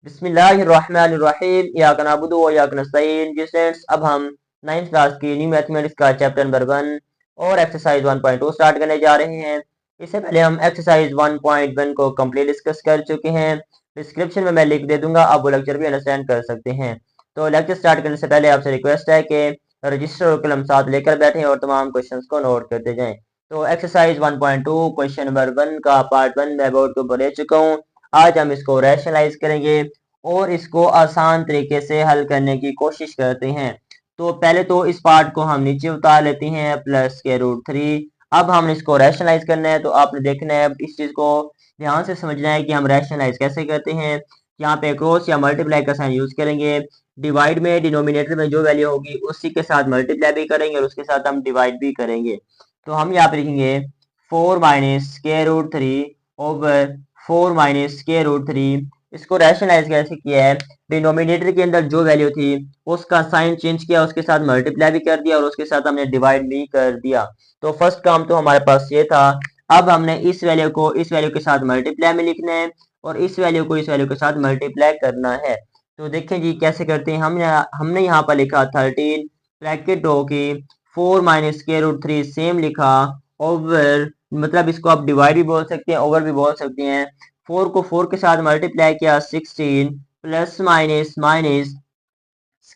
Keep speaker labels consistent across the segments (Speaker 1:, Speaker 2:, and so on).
Speaker 1: बिस्मिल्लाहिर्रहमानिर्रहीम इय्याक नअबुदु व इय्याक नस्तईन। जी स्टूडेंट्स, अब हम 9th क्लास की न्यू मैथमेटिक्स का चैप्टर नंबर 1 और एक्सरसाइज 1.2 स्टार्ट करने जा रहे हैं। इससे पहले हम एक्सरसाइज 1.1 को कंप्लीट डिस्कस कर चुके हैं। डिस्क्रिप्शन में मैं लिंक दे दूंगा, आप वो लेक्चर भी अंडरस्टैंड कर सकते हैं। तो लेक्चर स्टार्ट करने से पहले आपसे रिक्वेस्ट है कि रजिस्टर और कलम साथ लेकर बैठें और तमाम क्वेश्चन को नोट करते जाएं। तो एक्सरसाइज 1.2 क्वेश्चन नंबर 1 का पार्ट 1 मैं बोर्ड के ऊपर ले चुका हूँ। आज हम इसको रैशनलाइज करेंगे और इसको आसान तरीके से हल करने की कोशिश करते हैं। तो पहले तो इस पार्ट को हम नीचे उतार लेते हैं +√3। अब हमने इसको रैशनलाइज करना है, तो आपने देखना है इस चीज को ध्यान से समझना है कि हम रैशनलाइज कैसे करते हैं। यहाँ पे क्रॉस या मल्टीप्लाई का साइन यूज करेंगे। डिवाइड में डिनोमिनेटर में जो वैल्यू होगी उसी के साथ मल्टीप्लाई भी करेंगे और उसके साथ हम डिवाइड भी करेंगे। तो हम यहाँ पे लिखेंगे 4 - √3 ओवर 4 - √3। इसको रैशनलाइज कैसे किया है, डिनोमिनेटर के अंदर जो वैल्यू थी उसका साइन चेंज किया, उसके साथ मल्टीप्लाई भी कर दिया और उसके साथ हमने डिवाइड भी कर दिया। तो फर्स्ट काम तो हमारे पास ये था। अब हमने इस वैल्यू को इस वैल्यू के साथ मल्टीप्लाई में लिखना है और इस वैल्यू को इस वैल्यू के साथ मल्टीप्लाई करना है। तो देखें जी कैसे करते हैं। हमने यहाँ पर लिखा 13 ब्रैकेट रो की 4 - √3 सेम लिखा ओवर, मतलब इसको आप डिवाइड भी बोल सकते हैं ओवर भी बोल सकते हैं। 4 को 4 के साथ मल्टीप्लाई किया 16 प्लस माइनस माइनस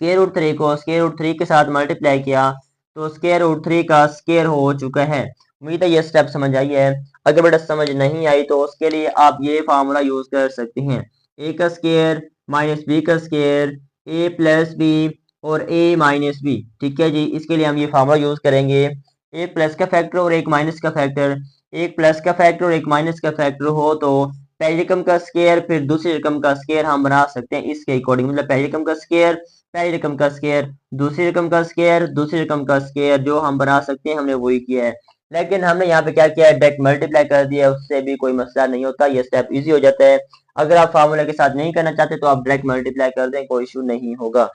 Speaker 1: √3 को √3 के साथ मल्टीप्लाई किया तो √3 का स्केयर हो चुका है। उम्मीद है ये स्टेप समझ आई है। अगर बेटा समझ नहीं आई तो उसके लिए आप ये फार्मूला यूज कर सकते हैं, a का स्केयर माइनस b का स्केयर a प्लस b और a माइनस b। ठीक है जी, इसके लिए हम ये फार्मूला यूज करेंगे। एक प्लस का फैक्टर और एक माइनस का फैक्टर, एक प्लस का फैक्टर और एक माइनस का फैक्टर हो तो पहली रकम का स्केयर फिर दूसरी रकम का स्केयर हम बना सकते हैं इसके अकॉर्डिंग। मतलब पहली रकम का स्केयर पहली रकम का स्केयर, दूसरी रकम का स्केयर दूसरी रकम का स्केयर, जो हम बना सकते हैं हमने वही किया है। लेकिन हमने यहाँ पे क्या किया है, डायरेक्ट मल्टीप्लाई कर दिया, उससे भी कोई मसला नहीं होता, ये स्टेप इजी हो जाता है। अगर आप फार्मूला के साथ नहीं करना चाहते तो आप डायरेक्ट मल्टीप्लाई कर दें, कोई इशू नहीं होगा।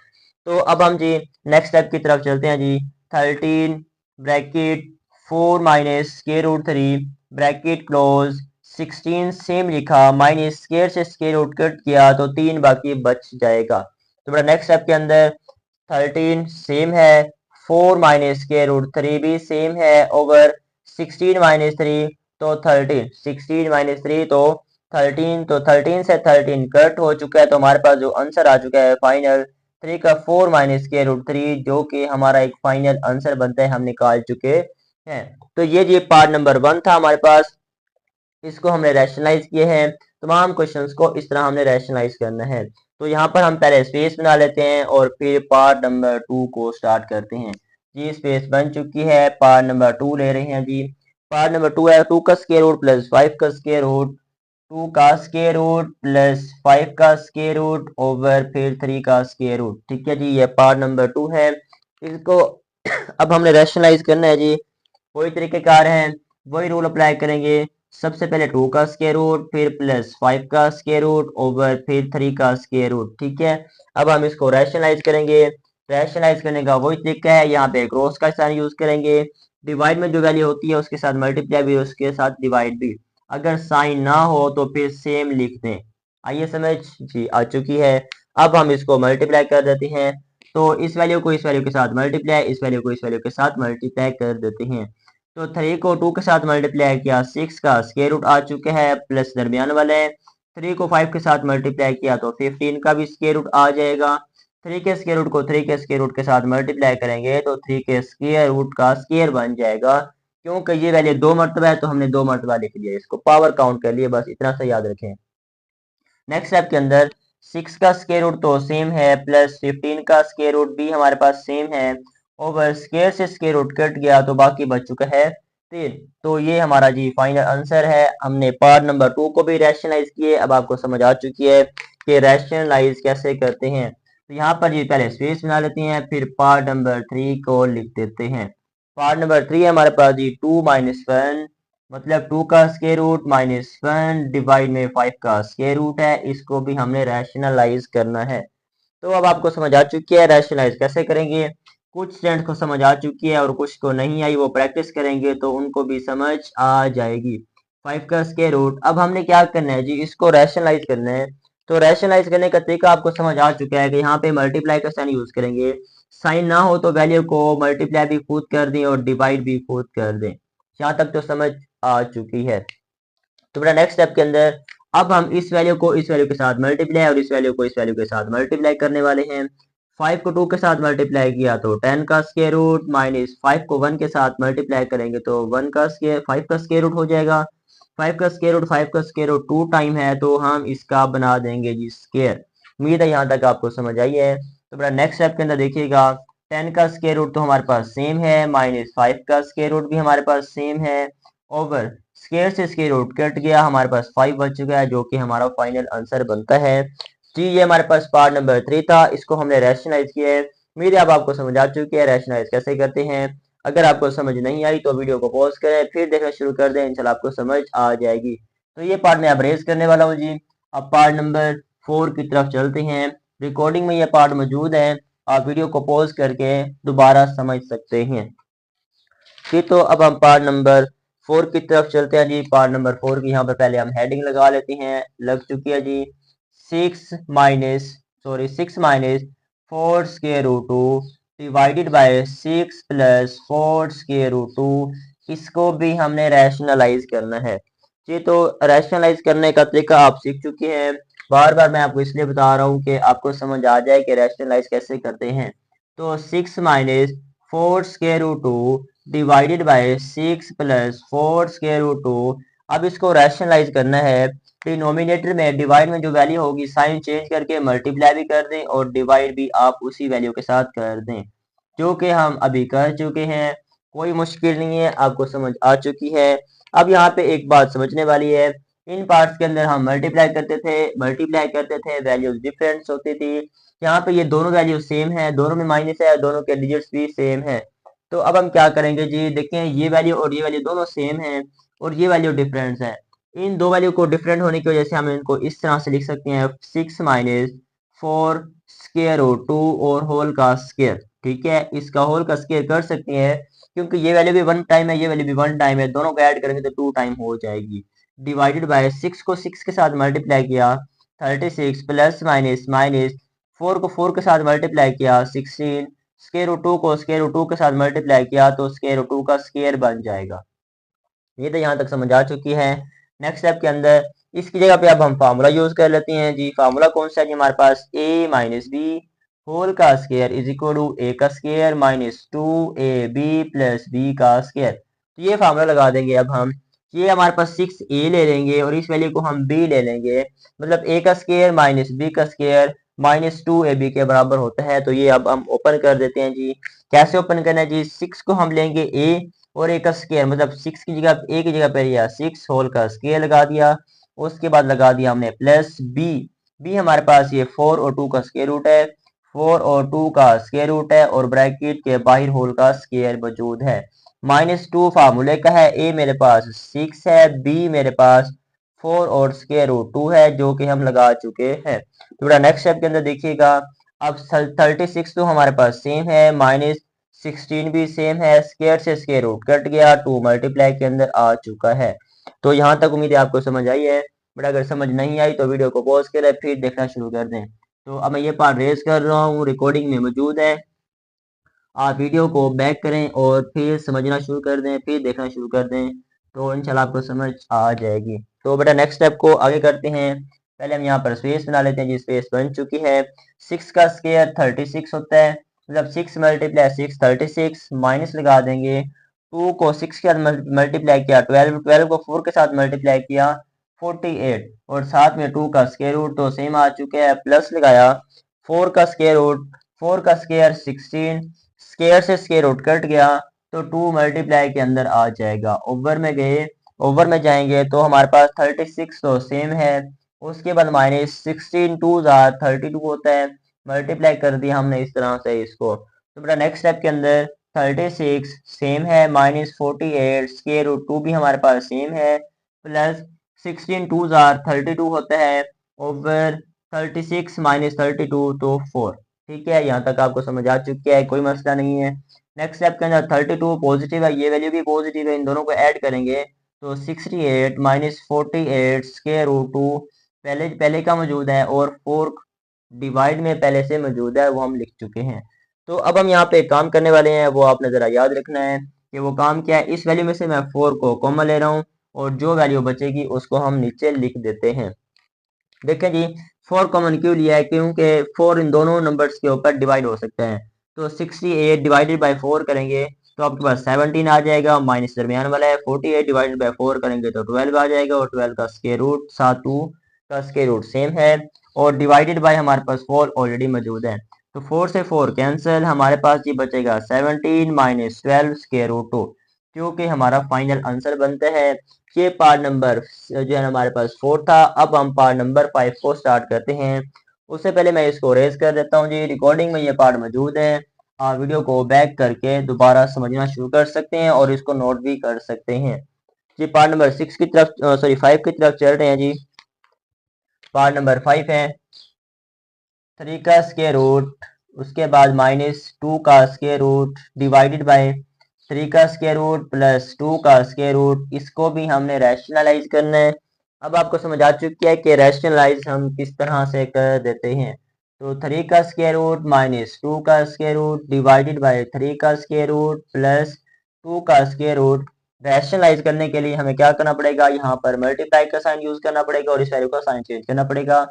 Speaker 1: तो अब हम जी नेक्स्ट स्टेप की तरफ चलते हैं जी। 13 ब्रैकेट 4 - √3 ब्रैकेट क्लोज 16 सेम लिखा माइनस स्केयर से स्केयर रूट कट किया तो 3 बाकी बच जाएगा। तो बड़ा नेक्स्ट स्टेप के अंदर 13 सेम है, 4 - √3 भी सेम है ओवर 16 - 3 तो 13, 16 - 3 तो 13, तो 13 से 13 कट हो चुका है। तो हमारे पास जो आंसर आ चुका है फाइनल 3 का 4 - √3, जो कि हमारा एक फाइनल आंसर बनता है, हम निकाल चुके हैं। तो ये पार्ट नंबर 1 था हमारे पास, इसको हमने रैशनलाइज किए हैं। तमाम क्वेश्चंस को इस तरह हमने रैशनलाइज करना है। तो यहाँ पर हम पहले स्पेस बना लेते हैं और फिर पार्ट नंबर 2 को स्टार्ट करते हैं। जी स्पेस बन चुकी है, पार्ट नंबर 2 ले रहे हैं जी। पार्ट नंबर 2 है 2 का स्क्वायर रूट प्लस 5 का स्क्वायर रूट, 2 का स्क्वायर रूट प्लस 5 का स्क्वायर रूट ओवर फिर 3 का स्क्वायर रूट। ठीक है जी, ये पार्ट नंबर 2 है। इसको अब हमने रैशनलाइज करना है जी। वही तरीकेकार है, वही रूल अप्लाई करेंगे। सबसे पहले 2 का स्क्वायर रूट फिर प्लस 5 का स्क्वायर रूट ओवर फिर 3 का स्क्वायर रूट। ठीक है, अब हम इसको रैशनलाइज करेंगे। रैशनलाइज करने का वही तरीका है, यहाँ पे क्रॉस का साइन यूज करेंगे। डिवाइड में जो वैल्यू होती है उसके साथ मल्टीप्लाई भी, उसके साथ डिवाइड भी। अगर साइन ना हो तो फिर सेम लिख दें। आइए समझ जी आ चुकी है। अब हम इसको मल्टीप्लाई कर देते हैं। तो इस वैल्यू को इस वैल्यू के साथ मल्टीप्लाई, इस वैल्यू को इस वैल्यू के साथ मल्टीप्लाई कर देते हैं। तो 3 को 2 के साथ मल्टीप्लाई किया 6 का स्क्वायर रूट आ चुका है प्लस दरमियान वाले। 3 को 5 के साथ मल्टीप्लाई किया तो 15 का भी स्क्वायर रूट आ जाएगा। 3 के स्क्वायर रूट को 3 के स्क्वायर रूट के साथ मल्टीप्लाई करेंगे तो 3 के स्क्वायर रूट का स्क्वायर बन जाएगा। क्योंकि ये वैल्यू 2 मरतबा है तो हमने 2 मरतबा लिख दिया, इसको पावर काउंट कर लिए, बस इतना सा याद रखें। नेक्स्ट स्टेप के अंदर 6 का स्क्वायर रूट तो सेम है प्लस 15 का स्क्वायर रूट भी हमारे पास सेम है ओवर स्क्वायर से स्क्वायर रूट कट गया तो बाकी बच चुका है 3। तो ये हमारा जी फाइनल आंसर है। हमने पार्ट नंबर 2 को भी रैशनलाइज किए। अब आपको समझ आ चुकी है कि रैशनलाइज कैसे करते हैं। तो यहाँ पर जी पहले स्पेस बना लेते हैं, फिर पार्ट नंबर 3 को लिख देते हैं। पार्ट नंबर 3 है हमारे पास जी 2 - 1, मतलब 2 का स्क्वायर रूट माइनस 1 डिवाइड में 5 का स्क्वायर रूट है, इसको भी हमने रैशनलाइज करना है। तो अब आपको समझ आ चुकी है रैशनलाइज कैसे करेंगे। कुछ स्टूडेंट को समझ आ चुकी है और कुछ को नहीं आई, वो प्रैक्टिस करेंगे तो उनको भी समझ आ जाएगी। 5 का स्क्वायर रूट, अब हमने क्या करना है जी, इसको रैशनलाइज करना है। तो रैशनलाइज करने का तरीका आपको समझ आ चुका है कि यहाँ पे मल्टीप्लाई का साइन यूज करेंगे। साइन ना हो तो वैल्यू को मल्टीप्लाई भी खुद कर दें और डिवाइड भी खुद कर दें। यहाँ तक तो समझ आ चुकी है। तो बेटा नेक्स्ट स्टेप के अंदर अब हम इस वैल्यू को इस वैल्यू के साथ मल्टीप्लाई और इस वैल्यू को इस वैल्यू के साथ मल्टीप्लाई करने वाले हैं। 5 को 2 के साथ मल्टीप्लाई किया तो 10 का स्क्वायर रूट, माइनस 5 को 1 के साथ मल्टीप्लाई करेंगे तो 1 का स्क्वायर 5 का स्क्वायर रूट हो जाएगा। 5 का स्क्वायर रूट 5 का स्क्वायर रूट 2 टाइम है तो हम इसका बना देंगे जी स्क्वायर। उम्मीद है यहाँ तक आपको समझ आई है। तो बेटा नेक्स्ट स्टेप के अंदर देखिएगा 10 का स्क्वायर रूट तो हमारे पास सेम है, माइनस 5 का स्क्वायर रूट भी हमारे पास सेम है, ओवर स्क्वायर से स्क्वायर रूट कट गया, हमारे पास 5 बच चुका है जो कि हमारा फाइनल आंसर बनता है जी। ये हमारे पास पार्ट नंबर 3 था, इसको हमने रैशनलाइज किया है। उम्मीद है अब आपको समझ आ चुकी है रैशनलाइज कैसे करते हैं। अगर आपको समझ नहीं आई तो वीडियो को पॉज करें फिर देखना शुरू कर दें, इंशाल्लाह आपको समझ आ जाएगी। तो ये पार्ट मैं अब रेज करने वाला हूँ जी। अब पार्ट नंबर 4 की तरफ चलते हैं। रिकॉर्डिंग में ये पार्ट मौजूद है, आप वीडियो को पॉज करके दोबारा समझ सकते हैं जी। तो अब हम पार्ट नंबर 4 की तरफ चलते हैं जी। पार्ट नंबर 4 की यहाँ पर पहले हम हेडिंग लगा लेते हैं, लग चुकी है जी। 6 minus 4 square root 2 divided by 6 plus 4 square root 2, इसको भी हमने रैशनलाइज करना है जी। तो रैशनलाइज करने का तरीका आप सीख चुके हैं, बार बार मैं आपको इसलिए बता रहा हूँ कि आपको समझ आ जाए कि रैशनलाइज कैसे करते हैं। तो 6 minus 4 square root 2 divided by 6 plus 4 square root 2, अब इसको रैशनलाइज करना है। डिनोमिनेटर में डिवाइड में जो वैल्यू होगी साइन चेंज करके मल्टीप्लाई भी कर दें और डिवाइड भी आप उसी वैल्यू के साथ कर दें, जो कि हम अभी कर चुके हैं। कोई मुश्किल नहीं है, आपको समझ आ चुकी है। अब यहाँ पे एक बात समझने वाली है, इन पार्ट्स के अंदर हम मल्टीप्लाई करते थे वैल्यूज डिफरेंस होती थी। यहाँ पे ये दोनों वैल्यू सेम है, दोनों में माइनस है, दोनों के डिजिट्स भी सेम है। तो अब हम क्या करेंगे जी, देखें ये वैल्यू और ये वैल्यू दोनों सेम है और ये वैल्यू डिफरेंस है। इन दो वैल्यू को डिफरेंट होने की वजह से हम इनको इस तरह से लिख सकते हैं 6 माइनस 4 स्क्वायर रूट 2 और होल का स्क्वायर। ठीक है, इसका होल का स्क्वायर कर सकते हैं क्योंकि ये वैल्यू भी 1 टाइम है, ये वैल्यू भी 1 टाइम है, दोनों को ऐड करेंगे तो 2 टाइम हो जाएगी। डिवाइडेड बाय 6 को 6 के साथ मल्टीप्लाई किया 36 प्लस माइनस माइनस 4 को 4 के साथ मल्टीप्लाई किया 16, स्क्वायर रूट 2 को स्क्वायर रूट 2 के साथ मल्टीप्लाई किया तो स्क्वायर रूट 2 का स्क्वायर बन जाएगा। ये तो यहाँ तक समझ आ चुकी है। नेक्स्ट स्टेप के अंदर इसकी जगह पे अब हम फार्मूला यूज कर लेते हैं जी। फार्मूला कौन सा है जी, हमारे पास a माइनस बी होल का square is equal to a का square minus 2ab plus b का स्क्वायर। तो ये फार्मूला लगा देंगे अब हम। ये हमारे पास 6a ले लेंगे और इस वैल्यू को हम b ले लेंगे, मतलब a का स्क्वायर माइनस b का स्क्वायर माइनस 2ab के बराबर होता है। तो ये अब हम ओपन कर देते हैं जी। कैसे ओपन करना है जी, 6 को हम लेंगे a और a का स्क्वायर, मतलब 6 की जगह a की जगह पे लिया 6 होल का स्क्वायर लगा दिया, उसके बाद लगा दिया हमने प्लस b हमारे पास ये 4 और 2 का स्क्वायर रूट है, 4 और 2 का स्क्वायर रूट है और ब्रैकेट के बाहर होल का स्क्वायर मौजूद है। माइनस 2 फार्मूले का है, a मेरे पास 6 है, b मेरे पास 4 और स्क्वायर रूट 2 है जो कि हम लगा चुके हैं। थोड़ा नेक्स्ट स्टेप के अंदर देखिएगा, अब 36 तो हमारे पास सेम है, माइनस 16 भी सेम है, स्क्वायर से स्क्वायर रूट कट गया, 2 मल्टीप्लाई के अंदर आ चुका है। तो यहाँ तक उम्मीद है आपको समझ आई है, बट अगर समझ नहीं आई तो वीडियो को पॉज करें फिर देखना शुरू कर दें। तो अब मैं ये पार्ट रेज कर रहा हूँ, रिकॉर्डिंग में मौजूद है, आप वीडियो को बैक करें और फिर समझना शुरू कर दें, फिर देखना शुरू कर दें, तो इंशाल्लाह आपको समझ आ जाएगी। तो बेटा नेक्स्ट स्टेप को आगे करते हैं। पहले हम यहाँ पर स्पेस बना लेते हैं जी, स्पेस बन चुकी है। 6 का स्क्वायर 36 होता है, मतलब 6 मल्टीप्लाई 6 36, माइनस लगा देंगे 2 को 6 के साथ मल्टीप्लाई किया 12 को 4 के साथ मल्टीप्लाई किया 48 और साथ में 2 का स्क्वायर रूट तो सेम आ चुके हैं, प्लस लगाया 4 का स्क्वायर रूट, 4 का स्क्वायर 16, स्क्वायर से स्क्वायर रूट कट गया तो 2 मल्टीप्लाई के अंदर आ जाएगा। ओवर में गए, ओवर में जाएंगे तो हमारे पास 36 तो सेम है, उसके बाद माइनस 16 2 32 होता है, मल्टीप्लाई कर दिया हमने इस तरह से इसको। तो बेटा नेक्स्ट स्टेप के अंदर 36 सेम है, माइनस 48 स्क्वायर रूट 2 भी हमारे पास सेम है, प्लस 16 2 32 होता है, ओवर 36 माइनस 32 तो 4। ठीक है, यहाँ तक आपको समझ आ चुकी है, कोई मसला नहीं है। नेक्स्ट स्टेप के अंदर 32 पॉजिटिव है, ये वैल्यू भी पॉजिटिव है, इन दोनों को ऐड करेंगे तो 68 माइनस 48 स्क्वायर रूट 2 पहले का मौजूद है और 4 डिवाइड में पहले से मौजूद है, वो हम लिख चुके हैं। तो अब हम यहाँ पे एक काम करने वाले हैं, वो आपने ज़रा याद रखना है कि वो काम क्या है। इस वैल्यू में से मैं 4 को कॉमन ले रहा हूँ और जो वैल्यू बचेगी उसको हम नीचे लिख देते हैं। देखें जी, 4 कॉमन क्यों लिया है, क्योंकि 4 इन दोनों नंबर्स के ऊपर डिवाइड हो सकता है। तो 68 डिवाइडेड बाई 4 करेंगे तो आपके पास 17 आ जाएगा, माइनस दरमियान वाला है। 48 डिवाइडेड बाई 4 करेंगे तो 12 आ जाएगा, और 12 का स्क्वायर रूट 7 का स्क्वायर रूट सेम है, और डिवाइडेड बाय हमारे पास 4 ऑलरेडी मौजूद है। तो 4 से 4 कैंसिल, हमारे पास ये बचेगा 17 माइनस 12 स्क्वायर रूट 2, क्योंकि हमारा फाइनल आंसर बनता है। ये पार्ट नंबर जो है हमारे पास 4 था। अब हम पार्ट नंबर 5 को स्टार्ट करते हैं। उससे पहले मैं इसको रेज कर देता हूँ जी। रिकॉर्डिंग में ये पार्ट मौजूद है, आप वीडियो को बैक करके दोबारा समझना शुरू कर सकते हैं और इसको नोट भी कर सकते हैं जी। पार्ट नंबर 6 की तरफ सॉरी 5 की तरफ चल रहे हैं जी। पार्ट नंबर 5 है 3 का स्क्वायर रूट, उसके बाद -2 का स्क्वायर रूट डिवाइडेड बाय 3 का स्क्वायर रूट प्लस 2 का स्क्वायर रूट। इसको भी हमने रैशनलाइज करना है। अब आपको समझ आ चुकी है कि रैशनलाइज हम किस तरह से कर देते हैं। तो 3 का स्क्वायर रूट माइनस 2 का स्क्वायर रूट डिवाइडेड बाय 3 का स्क्वायर रूट प्लस 2 का स्क्वायर रूट। रैशनलाइज करने के लिए हमें क्या करना पड़ेगा, यहाँ पर मल्टीप्लाई का साइन यूज करना पड़ेगा और इस वैल्यू का साइन चेंज करना पड़ेगा।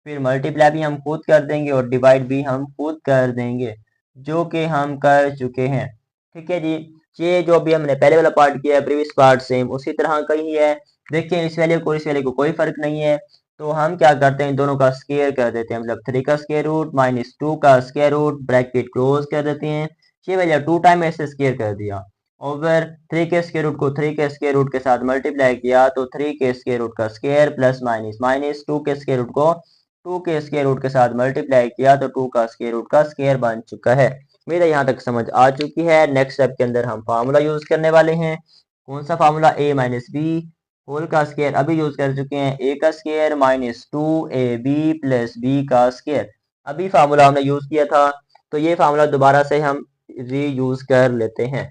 Speaker 1: फिर मल्टीप्लाई भी हम खुद कर देंगे और डिवाइड भी हम खुद कर देंगे, जो कि हम कर चुके हैं। ठीक है जी। ये जो भी हमने पहले वाला पार्ट किया है, प्रीवियस पार्ट सेम उसी तरह का ही है। देखिए इस वैल्यू को इस वैल्यू को कोई फर्क नहीं है, तो हम क्या करते हैं, दोनों का स्क्वायर कर देते हैं। मतलब 3 का स्क्वायर रूट माइनस 2 का स्क्वायर रूट ब्रैकेट क्लोज कर देते हैं। ये वैल्यू 2 टाइम ऐसे स्क्वायर कर दिया, ओवर 3 के स्क्वायर रूट को 3 के स्क्वायर रूट के साथ मल्टीप्लाई किया तो 3 के स्क्वायर रूट का स्क्वायर प्लस माइनस माइनस 2 के स्क्वायर रूट को 2 के स्क्वायर रूट के साथ मल्टीप्लाई किया तो 2 का स्क्वायर रूट का स्क्वायर बन चुका है। मेरा यहाँ तक समझ आ चुकी है। नेक्स्ट स्टेप के अंदर हम फार्मूला यूज करने वाले हैं। कौन सा formula, a minus B whole का स्क्वायर अभी यूज कर चुके हैं। a का square minus 2ab plus b का स्क्वायर अभी फार्मूला हमने यूज किया था, तो ये फार्मूला दोबारा से हम री यूज कर लेते हैं।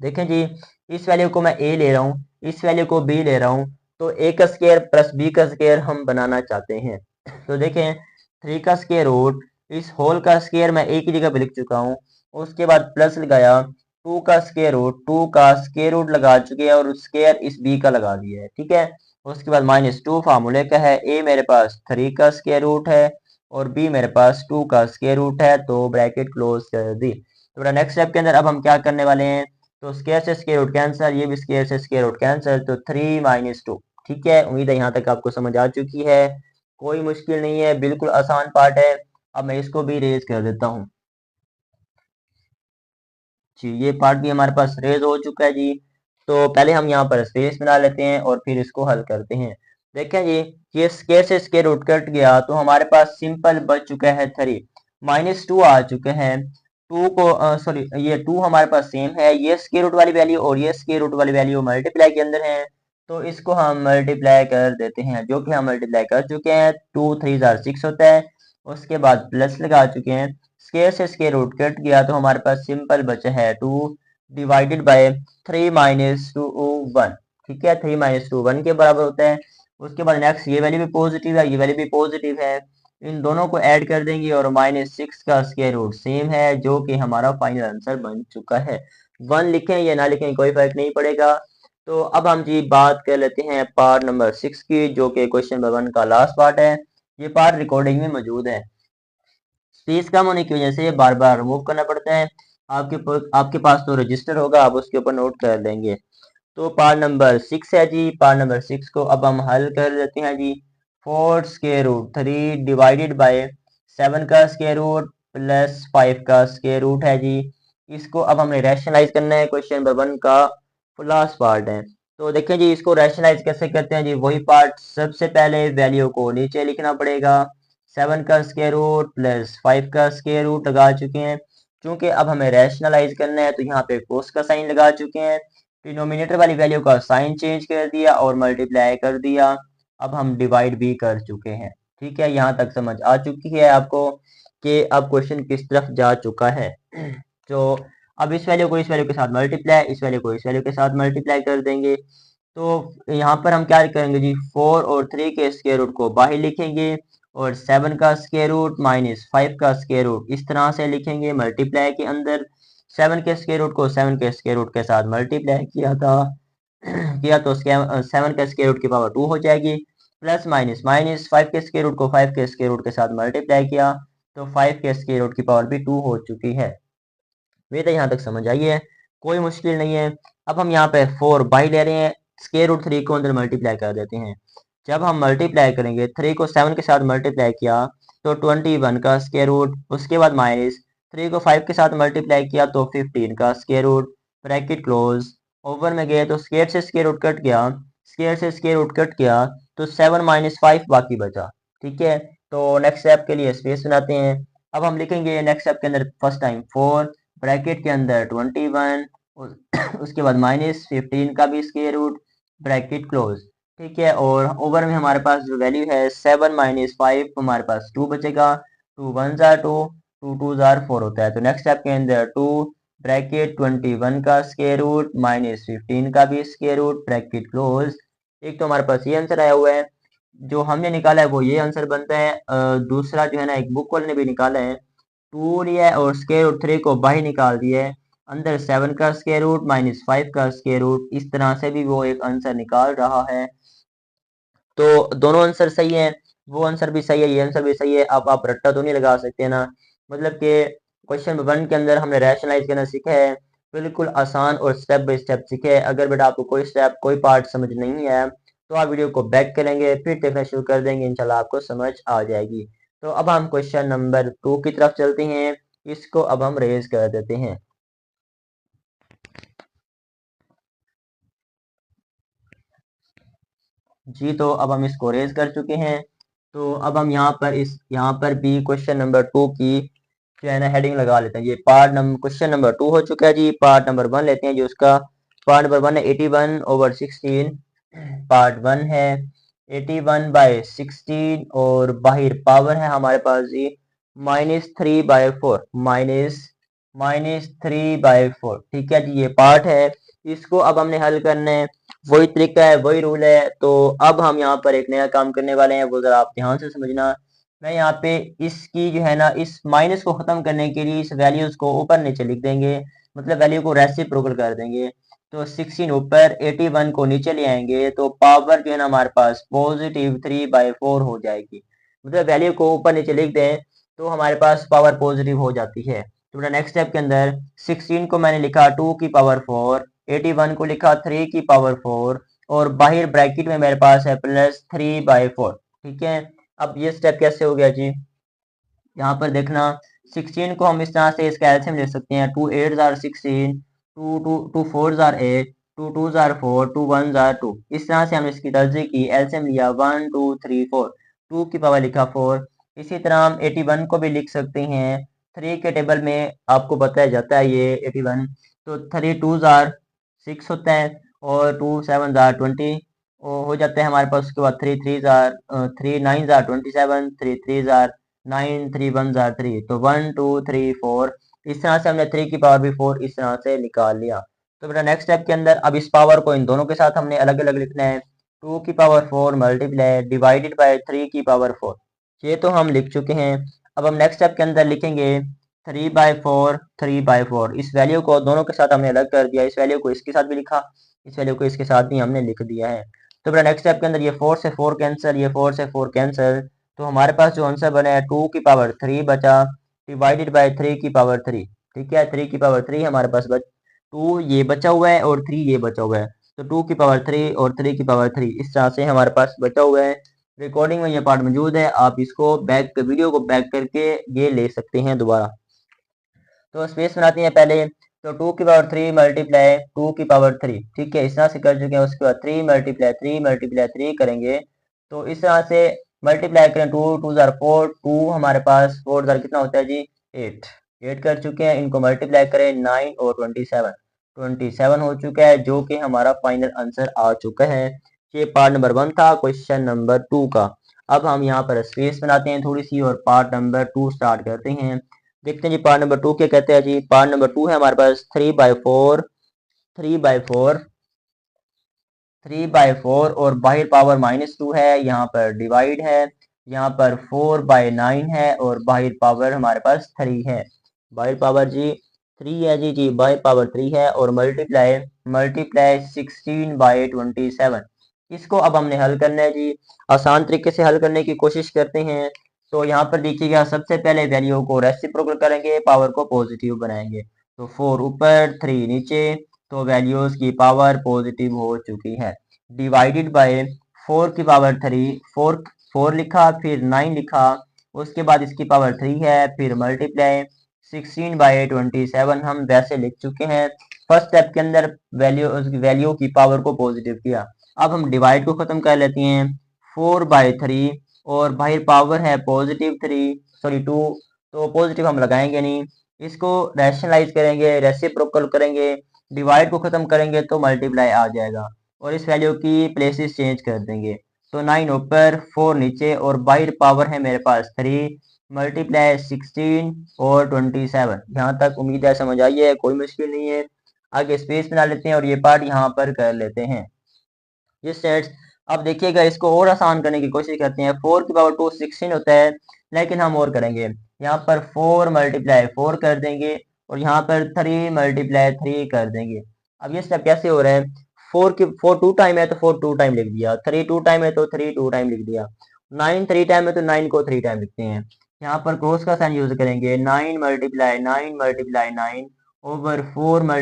Speaker 1: देखें जी, इस वैल्यू को मैं a ले रहा हूँ, इस वैल्यू को b ले रहा हूँ, तो a का स्क्वायर प्लस b का स्क्वायर हम बनाना चाहते हैं। तो देखें 3 का स्क्वायर रूट, इस होल का स्क्वायर मैं a की जगह पे लिख चुका हूँ, उसके बाद प्लस लगाया 2 का स्क्वायर रूट, 2 का स्क्वायर रूट लगा चुके हैं और स्क्वायर इस b का लगा दिया है। ठीक है, उसके बाद -2 फार्मूले का है, a मेरे पास 3 का स्क्वायर रूट है और b मेरे पास 2 का स्क्वायर रूट है, तो ब्रैकेट क्लोज कर दी। तो नेक्स्ट स्टेप के अंदर अब हम क्या करने वाले हैं, तो स्क्वायर से स्क्वायर रूट कैंसिल, ये भी स्क्वायर से स्क्वायर रूट कैंसिल, तो 3 माइनस 2। ठीक है, उम्मीद है यहाँ तक आपको समझ आ चुकी है। कोई मुश्किल नहीं है, बिल्कुल आसान पार्ट है। अब मैं इसको भी रेज कर देता हूँ जी। ये पार्ट भी हमारे पास रेज हो चुका है जी। तो पहले हम यहाँ पर स्पेस बना लेते हैं और फिर इसको हल करते हैं। देखें जी, ये स्क्वायर से स्क्वायर रूट कट गया तो हमारे पास सिंपल बच चुका है 3, -2 आ चुके हैं। 2 को सॉरी ये 2 हमारे पास सेम है, ये स्क्वायर रूट वाली वैल्यू और ये स्क्वायर रूट वाली वैल्यू मल्टीप्लाई के अंदर है, तो इसको हम मल्टीप्लाई कर देते हैं, जो कि हम मल्टीप्लाई कर चुके हैं। 2 3 6 होता है, उसके बाद प्लस लगा चुके हैं। स्क्वायर से स्क्वायर रूट कट गया तो हमारे पास सिंपल बचा है 2 डिवाइडेड बाय 3 माइनस 2 1। ठीक है, 3 माइनस 2 1 के बराबर होता है। उसके बाद नेक्स्ट ये वैल्यू भी पॉजिटिव है, ये वैल्यू भी पॉजिटिव है, इन दोनों को ऐड कर देंगे और -6 का स्क्वायर रूट सेम है, जो कि हमारा फाइनल आंसर बन चुका है। 1 लिखें या ना लिखें कोई फर्क नहीं पड़ेगा। तो अब हम जी बात कर लेते हैं पार्ट नंबर 6 की, जो कि क्वेश्चन नंबर 1 का लास्ट पार्ट है। ये पार्ट रिकॉर्डिंग में मौजूद है। स्पेस कम होने की वजह से बार बार रिमूव करना पड़ता है। आपके पास तो रजिस्टर होगा, आप उसके ऊपर नोट कर लेंगे। तो पार्ट नंबर 6 है जी। पार्ट नंबर 6 को अब हम हल कर देते हैं जी। 4 स्क्वायर रूट 3 डिवाइडेड बाय 7 का स्क्वायर रूट प्लस 5 का स्क्वायर रूट है जी। इसको अब हमें रैशनलाइज करना है। क्वेश्चन नंबर 1 का लास्ट पार्ट है। तो देखें जी, इसको रैशनलाइज कैसे करते हैं जी, वही पार्ट। सबसे पहले वैल्यू को नीचे लिखना पड़ेगा। 7 का स्क्वायर रूट प्लस 5 का स्क्वायर रूट लगा चुके हैं। क्योंकि अब हमें रैशनलाइज करना है तो यहाँ पे कोस का साइन लगा चुके हैं। डिनोमिनेटर वाली वैल्यू का साइन चेंज कर दिया और मल्टीप्लाई कर दिया। अब हम डिवाइड भी कर चुके हैं। ठीक है, यहाँ तक समझ आ चुकी है आपको कि अब क्वेश्चन किस तरफ जा चुका है। तो अब इस वैल्यू को इस वैल्यू के साथ मल्टीप्लाई, इस वैल्यू को इस वैल्यू के साथ मल्टीप्लाई कर देंगे। तो यहाँ पर हम क्या करेंगे जी, 4 और 3 के स्क्वायर रूट को बाहर लिखेंगे और 7 का स्क्वायर रूट माइनस 5 का स्क्वायर रूट इस तरह से लिखेंगे मल्टीप्लाई के अंदर। 7 के स्क्वायर रूट को 7 के स्क्वायर रूट के साथ मल्टीप्लाई किया था किया तो 7 के स्क्वायर रूट की पावर 2 हो जाएगी, प्लस माइनस माइनस 5 के स्क्वायर रूट को 5 के स्क्वायर रूट के साथ मल्टीप्लाई किया तो 5 के स्क्वायर रूट की पावर भी 2 हो चुकी है। वे तो यहाँ तक समझ आई है, कोई मुश्किल नहीं है। अब हम यहाँ पे 4 बाई ले रहे हैं, स्क्वायर रूट 3 को अंदर मल्टीप्लाई कर देते हैं। जब हम मल्टीप्लाई करेंगे 3 को 7 के साथ मल्टीप्लाई किया तो 21 का स्क्वायर रूट, उसके बाद माइनस 3 को 5 के साथ मल्टीप्लाई किया तो 15 का square root, bracket close, over में गए तो स्क्वायर से स्क्वायर रूट कट गया, स्क्वायर से स्क्वायर रूट कट गया तो 7 माइनस 5 बाकी बचा। ठीक है, तो नेक्स्ट स्टेप के लिए स्पेस बनाते हैं। अब हम लिखेंगे नेक्स्ट स्टेप के अंदर फर्स्ट टाइम 4 ब्रैकेट के अंदर 21 उसके बाद माइनस 15 का भी स्क्वायर रूट, ब्रैकेट क्लोज। ठीक है, और ओवर में हमारे पास जो वैल्यू है 7 माइनस 5 हमारे पास 2 बचेगा, 2 1 जार 2, 2 2 जार 4 होता है। तो नेक्स्ट स्टेप के अंदर 2 ब्रैकेट 21 का स्क्वायर रूट माइनस 15 का भी स्क्वायर रूट, ब्रैकेट क्लोज। एक तो हमारे पास ये आंसर आया हुआ है, जो हमने निकाला है वो ये आंसर बनता है। दूसरा जो है ना, एक बुक वाले ने भी निकाला है, 2 लिया है और स्क्वायर रूट 3 को बाहर निकाल दिया है, अंदर 7 का स्क्वायर रूट माइनस 5 का स्क्वायर रूट, इस तरह से भी वो एक आंसर निकाल रहा है। तो दोनों आंसर सही हैं, वो आंसर भी सही है, ये आंसर भी सही है। अब आप रट्टा तो नहीं लगा सकते ना, मतलब कि क्वेश्चन 1 के अंदर हमने रैशनलाइज करना सीखा है, बिल्कुल आसान और स्टेप बाय स्टेप सीखे है। अगर बेटा आपको कोई स्टेप कोई पार्ट समझ नहीं है तो आप वीडियो को बैक करेंगे फिर देखना शुरू कर देंगे, इंशाल्लाह आपको समझ आ जाएगी। तो अब हम क्वेश्चन नंबर 2 की तरफ चलते हैं, इसको अब हम रेज कर देते हैं। जी, तो अब हम इसको रेज कर चुके हैं। तो अब हम यहाँ पर भी क्वेश्चन नंबर 2 की जो है ना हेडिंग लगा लेते हैं। ये पार्ट नंबर क्वेश्चन नंबर 2 हो चुका है जी। पार्ट नंबर 1 लेते हैं, जो उसका पार्ट नंबर 1 है 81/16। पार्ट 1 है 81/16 और बाहर पावर है हमारे पास जी -3/4, -3/4। ठीक है जी, ये पार्ट है, इसको अब हमने हल करना है, वही तरीका है वही रूल है। तो अब हम यहाँ पर एक नया काम करने वाले हैं, वो जरा आप ध्यान से समझना। मैं यहाँ पे इसकी जो है ना, इस माइनस को खत्म करने के लिए इस वैल्यूज को ऊपर नीचे लिख देंगे, मतलब वैल्यू को रेसिप्रोकल कर देंगे। तो 16 ऊपर 81 को नीचे ले आएंगे तो पावर जो है ना हमारे पास +3/4 हो जाएगी। मतलब वैल्यू को ऊपर नीचे लिख दें तो हमारे पास पावर पॉजिटिव हो जाती है। तो बेटा नेक्स्ट स्टेप के अंदर 16 को मैंने लिखा 2 की पावर 4, 81 को लिखा 3 की पावर 4 और बाहर ब्रैकेट में मेरे पास है +3/4। ठीक है, अब ये स्टेप कैसे हो गया जी, यहाँ पर देखना 16 को हम इस तरह से इसका एलसीएम ले सकते हैं, 2 8 जार 16, 2 4 जार 8, 2 2 जार 4, 2 1 जार 2। इस तरह से हमने इसकी दर्जे की एलसीएम लिया 1 2 3 4, 2 की पावर लिखा 4। इसी तरह हम 81 को भी लिख सकते हैं, 3 के टेबल में आपको बताया जाता है ये 81। तो 3 2 जार 6 होता है और 2 7 जार 20 हो जाता है हमारे पास। उसके बाद 3 3 जार 3 9 जार 27, 3 3 जार 9, 3 1 जार 3, तो 1 2 3 4। इस तरह से हमने 3 की पावर भी 4 इस तरह से निकाल लिया। तो बेटा नेक्स्ट स्टेप के अंदर अब इस पावर को इन दोनों के साथ हमने अलग अलग लिखना है, 2 की पावर 4 मल्टीप्लाई डिवाइडेड बाय 3 की पावर 4। ये तो हम लिख चुके हैं। अब हम नेक्स्ट स्टेप के अंदर लिखेंगे 3/4 3/4। इस वैल्यू को दोनों के साथ हमने अलग कर दिया, इस वैल्यू को इसके साथ भी लिखा, इस वैल्यू को इसके साथ भी हमने लिख दिया है। तो बेटा नेक्स्ट स्टेप के अंदर ये 4 से 4 कैंसिल, ये 4 से 4 कैंसिल, तो हमारे पास जो आंसर बना है 2 की पावर 3 बचा डिवाइडेड बाय 3 की पावर 3। ठीक है, 3 की पावर 3 हमारे पास 2 ये बचा हुआ है और 3 ये बचा हुआ है, तो 2 की पावर 3 और 3 की पावर 3 इस तरह से हमारे पास बचा हुआ है। रिकॉर्डिंग में ये पार्ट मौजूद है, आप इसको बैक वीडियो को बैक करके ये ले सकते हैं दोबारा। तो स्पेस बनाते हैं पहले, तो 2 की पावर 3 मल्टीप्लाई 2 की पावर 3। ठीक है, इस तरह से कर चुके हैं। उसके बाद 3 मल्टीप्लाई 3 मल्टीप्लाई 3 करेंगे, तो इस तरह से मल्टीप्लाई करें, 2 2 जार 4, 2 हमारे पास 4 जार कितना होता है जी 8, 8 कर चुके हैं। इनको मल्टीप्लाई करें 9 और 27 हो चुका है, जो कि हमारा फाइनल आंसर आ चुका है। ये पार्ट नंबर 1 था क्वेश्चन नंबर 2 का। अब हम यहाँ पर स्पेस बनाते हैं थोड़ी सी और पार्ट नंबर 2 स्टार्ट करते हैं। देखते हैं जी पार्ट नंबर 2 क्या कहते हैं जी। पार्ट नंबर 2 है हमारे पास 3/4 3/4 और बाहर पावर -2 है, यहाँ पर डिवाइड है, यहाँ पर 4/9 है और बाहर पावर हमारे पास 3 है। बाहर पावर जी 3 है जी बाहर पावर 3 है और मल्टीप्लाई मल्टीप्लाई 16/27। इसको अब हमने हल करना है जी। आसान तरीके से हल करने की कोशिश करते हैं। तो यहाँ पर देखिएगा, सबसे पहले वैल्यू को रेसिप्रोकल करेंगे, पावर को पॉजिटिव बनाएंगे। तो 4 ऊपर 3 नीचे, तो वैल्यूज की पावर पॉजिटिव हो चुकी है। डिवाइडेड बाय 4 की पावर 3, 4 लिखा, फिर 9 लिखा, उसके बाद इसकी पावर 3 है, फिर मल्टीप्लाई 16/27 हम वैसे लिख चुके हैं। फर्स्ट स्टेप के अंदर वैल्यू की पावर को पॉजिटिव किया। अब हम डिवाइड को खत्म कर लेते हैं। 4/3 और बाहर पावर है +2, तो पॉजिटिव हम लगाएंगे नहीं। इसको रैशनलाइज करेंगे, रेसिप्रोकल करेंगे, डिवाइड को खत्म करेंगे तो मल्टीप्लाई आ जाएगा और इस वैल्यू की प्लेसेस चेंज कर देंगे। तो 9 ऊपर 4 नीचे और बाहर पावर है मेरे पास 3, मल्टीप्लाई 16 और 27। यहाँ तक उम्मीद है समझ आई है, कोई मुश्किल नहीं है। आगे स्पेस बना लेते हैं और ये पार्ट यहाँ पर कर लेते हैं। ये सेट्स अब देखिएगा, इसको और आसान करने की कोशिश करते हैं। 4 की पावर 2 16 होता है, लेकिन हम और करेंगे। यहाँ पर 4 × 4 कर देंगे और यहाँ पर 3 × 3 कर देंगे। अब ये स्टेप कैसे हो रहा है? 4 2 टाइम है तो 4 2 टाइम लिख दिया, 3 2 टाइम है तो 3 2 टाइम लिख दिया, 9 3 टाइम है तो 9 को 3 टाइम लिखते हैं। यहाँ पर क्रॉस का साइन यूज करेंगे, 9 × 9 ओवर 4 ×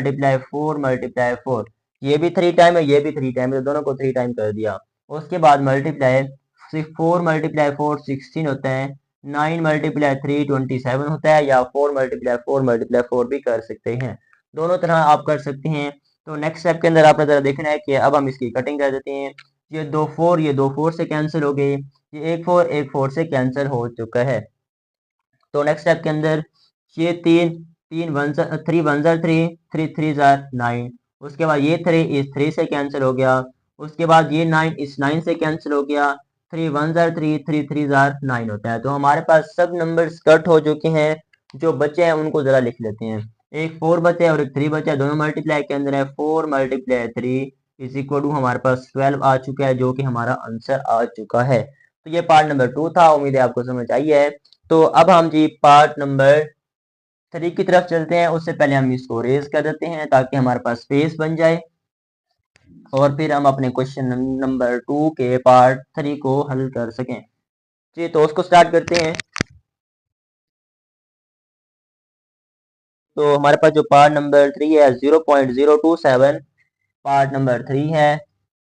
Speaker 1: 4 ये भी 3 टाइम है, ये भी 3 टाइम है, तो दोनों को 3 टाइम कर दिया। उसके बाद मल्टीप्लाई 4 × 4 16 होता है, 9 × 3 27 होता है, या 4 × 4 भी कर सकते हैं। दोनों तरह आप कर सकते हैं। तो नेक्स्ट स्टेप के अंदर आपने जरा देखना है कि अब हम इसकी कटिंग कर देते हैं। ये 2 4 से कैंसिल हो गए, ये 1 4 से कैंसिल हो चुका है। तो नेक्स्ट स्टेप के अंदर ये 3 3 1 3 3 3 9, उसके बाद ये 3 इस 3 से कैंसिल हो गया, उसके बाद ये 9 इस 9 से कैंसिल हो गया, 3 1 3 3 3 9 होता है। तो हमारे पास सब नंबर्स कट हो चुके हैं। जो बचे हैं उनको जरा लिख लेते हैं। एक 4 बचे और एक 3 बचे, दोनों मल्टीप्लाई के अंदर है। 4 × 3 = हमारे पास 12 आ चुका है, जो कि हमारा आंसर आ चुका है। तो ये पार्ट नंबर 2 था, उम्मीद है आपको समझ आई है। तो अब हम जी पार्ट नंबर 3 की तरफ चलते हैं। उससे पहले हम इसको रेज कर देते हैं ताकि हमारे पास स्पेस बन जाए और फिर हम अपने क्वेश्चन नंबर 2 के पार्ट 3 को हल कर सकें। जी, तो उसको स्टार्ट करते हैं। तो हमारे पास जो पार्ट नंबर 3 है 0.027, पार्ट नंबर 3 है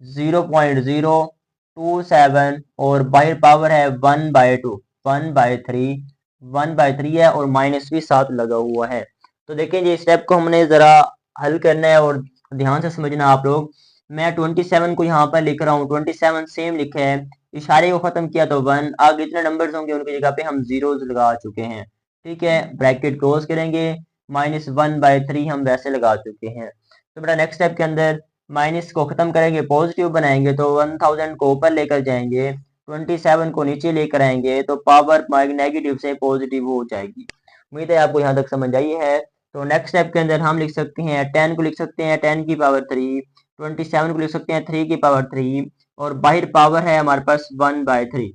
Speaker 1: 0.027 और बाहर पावर है 1/2, 1/3, 1/3 है और माइनस भी साथ लगा हुआ है। तो देखें जी, स्टेप को हमने ज़रा हल करना है और ध्यान से समझना आप लोग। मैं 27 को यहाँ पर लिख रहा हूँ, 27 सेम लिखा है, इशारे को ख़त्म किया तो 1, आगे जितने नंबर्स होंगे उनकी जगह पे हम जीरोज लगा चुके हैं। ठीक है, ब्रैकेट क्लोज करेंगे, -1/3 हम वैसे लगा चुके हैं। तो बेटा नेक्स्ट स्टेप के अंदर माइनस को खत्म करेंगे, पॉजिटिव बनाएंगे, तो 1000 को ऊपर लेकर जाएंगे, 27 को नीचे लेकर आएंगे, तो पावर नेगेटिव से पॉजिटिव हो जाएगी। उम्मीद है आपको यहाँ तक समझ आई है। तो नेक्स्ट स्टेप के अंदर हम लिख सकते हैं 10 को लिख सकते हैं 10 की पावर 3, 27 को लिख सकते हैं 3 की पावर 3 और बाहर पावर है हमारे पास 1/3।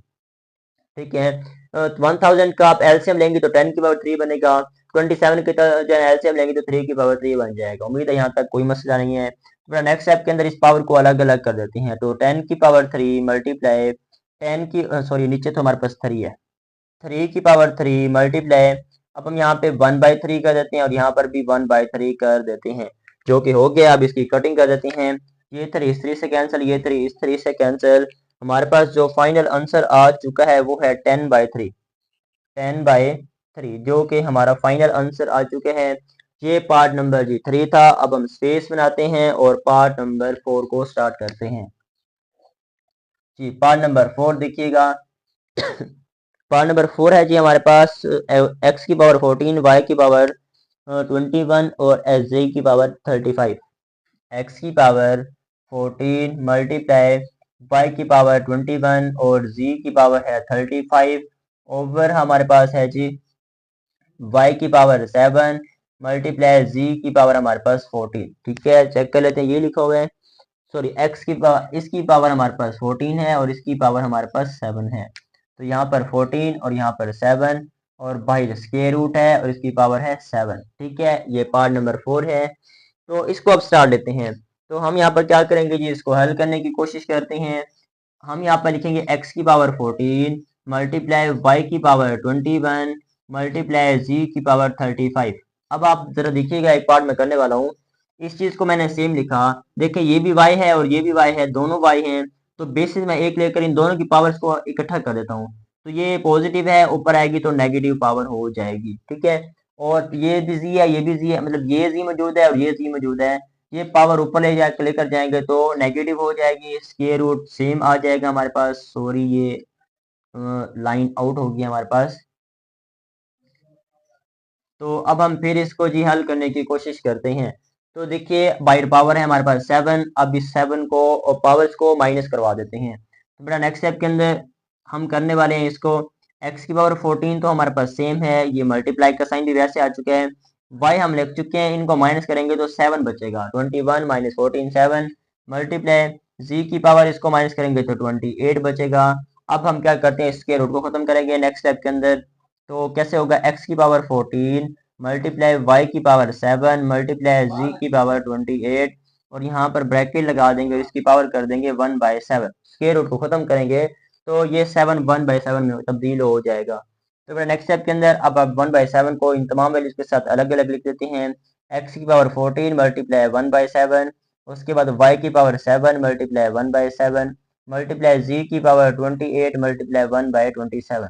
Speaker 1: ठीक है, 1000 का आप एलसीएम लेंगे तो 10 की पावर 3 बनेगा, 27 की जो एलसीएम लेंगे तो 3 की पावर 3 बन जाएगा। उम्मीद है यहाँ तक कोई मसला नहीं है। तो नेक्स्ट स्टेप के अंदर इस पावर को अलग अलग कर देते हैं। तो 10 की पावर 3 मल्टीप्लाई 10 की सॉरी नीचे तो हमारे पास 3 है, 3 की पावर 3 मल्टीप्लाई, अब हम यहाँ पे 1/3 कर देते हैं और यहाँ पर भी 1/3 कर देते हैं, जो कि हो गया। अब इसकी कटिंग कर देते हैं। ये 3 इस 3 से कैंसिल, ये 3 इस 3 से कैंसिल, हमारे पास जो फाइनल आंसर आ चुका है वो है 10/3, 10/3, जो कि हमारा फाइनल आंसर आ चुके हैं। ये पार्ट नंबर जी 3 था। अब हम स्पेस बनाते हैं और पार्ट नंबर 4 को स्टार्ट करते हैं। जी, पार्ट नंबर 4 देखिएगा। पार्ट नंबर 4 है जी हमारे पास x की पावर 14, y की पावर 21 और z की पावर 35। x की पावर 14 मल्टीप्लाई y की पावर 21 और z की पावर है 35 ओवर हमारे पास है जी y की पावर 7 मल्टीप्लाई z की पावर हमारे पास 14। ठीक है, चेक कर लेते हैं, ये लिखा हुआ है सॉरी इसकी पावर हमारे पास 14 है और इसकी पावर हमारे पास 7 है। तो यहाँ पर 14 और यहाँ पर 7 और बाहर स्क्वायर रूट है और इसकी पावर है 7। ठीक है, ये पार्ट नंबर 4 है। तो इसको अब स्टार्ट लेते हैं। तो हम यहाँ पर क्या करेंगे जी, इसको हल करने की कोशिश करते हैं। हम यहाँ पर लिखेंगे x की पावर 14 मल्टीप्लाई y की पावर 21 मल्टीप्लाई z की पावर 35। अब आप जरा देखिएगा, एक पार्ट में करने वाला हूँ। इस चीज को मैंने सेम लिखा। देखिए ये भी y है और ये भी y है, दोनों y हैं। तो बेसिस में एक लेकर इन दोनों की पावर्स को इकट्ठा कर देता हूँ। तो ये पॉजिटिव है, ऊपर आएगी तो नेगेटिव पावर हो जाएगी। ठीक है, और ये भी z है, ये भी z है, मतलब ये z मौजूद है और ये z मौजूद है। ये पावर ऊपर लेकर जाएंगे तो नेगेटिव हो जाएगी, स्क्वायर रूट सेम आ जाएगा हमारे पास। सॉरी, ये लाइन आउट होगी हमारे पास। तो अब हम फिर इसको जी हल करने की कोशिश करते हैं। तो देखिए बाइट पावर है हमारे पास 7। अब इस 7 को और पावर्स को माइनस करवा देते हैं। तो बेटा नेक्स्ट स्टेप के अंदर हम करने वाले हैं इसको। x की पावर 14 तो हमारे पास सेम है, ये मल्टीप्लाई का साइन भी वैसे आ चुका है। y हम लिख चुके हैं, इनको माइनस करेंगे तो 7 बचेगा। 21 माइनस 14 7 मल्टीप्लाई z की पावर इसको माइनस करेंगे तो 28 बचेगा। अब हम क्या करते हैं, स्क्वायर रूट को खत्म करेंगे नेक्स्ट स्टेप के अंदर। तो कैसे होगा, x की पावर 14 मल्टीप्लाई y की पावर 7 मल्टीप्लाई z की पावर 28 और यहाँ पर ब्रैकेट लगा देंगे और इसकी पावर कर देंगे 1/7। स्क्वायर रूट को खत्म करेंगे तो ये 7 1/7 में तब्दील हो जाएगा। तो फिर नेक्स्ट स्टेप के अंदर अब आप 1/7 को इन तमाम वैल्यूज के साथ अलग अलग लिख देते हैं। x की पावर 14 मल्टीप्लाई 1/7, उसके बाद y की पावर 7 मल्टीप्लाई 1/7 मल्टीप्लाई z की पावर 28 मल्टीप्लाई 1/27।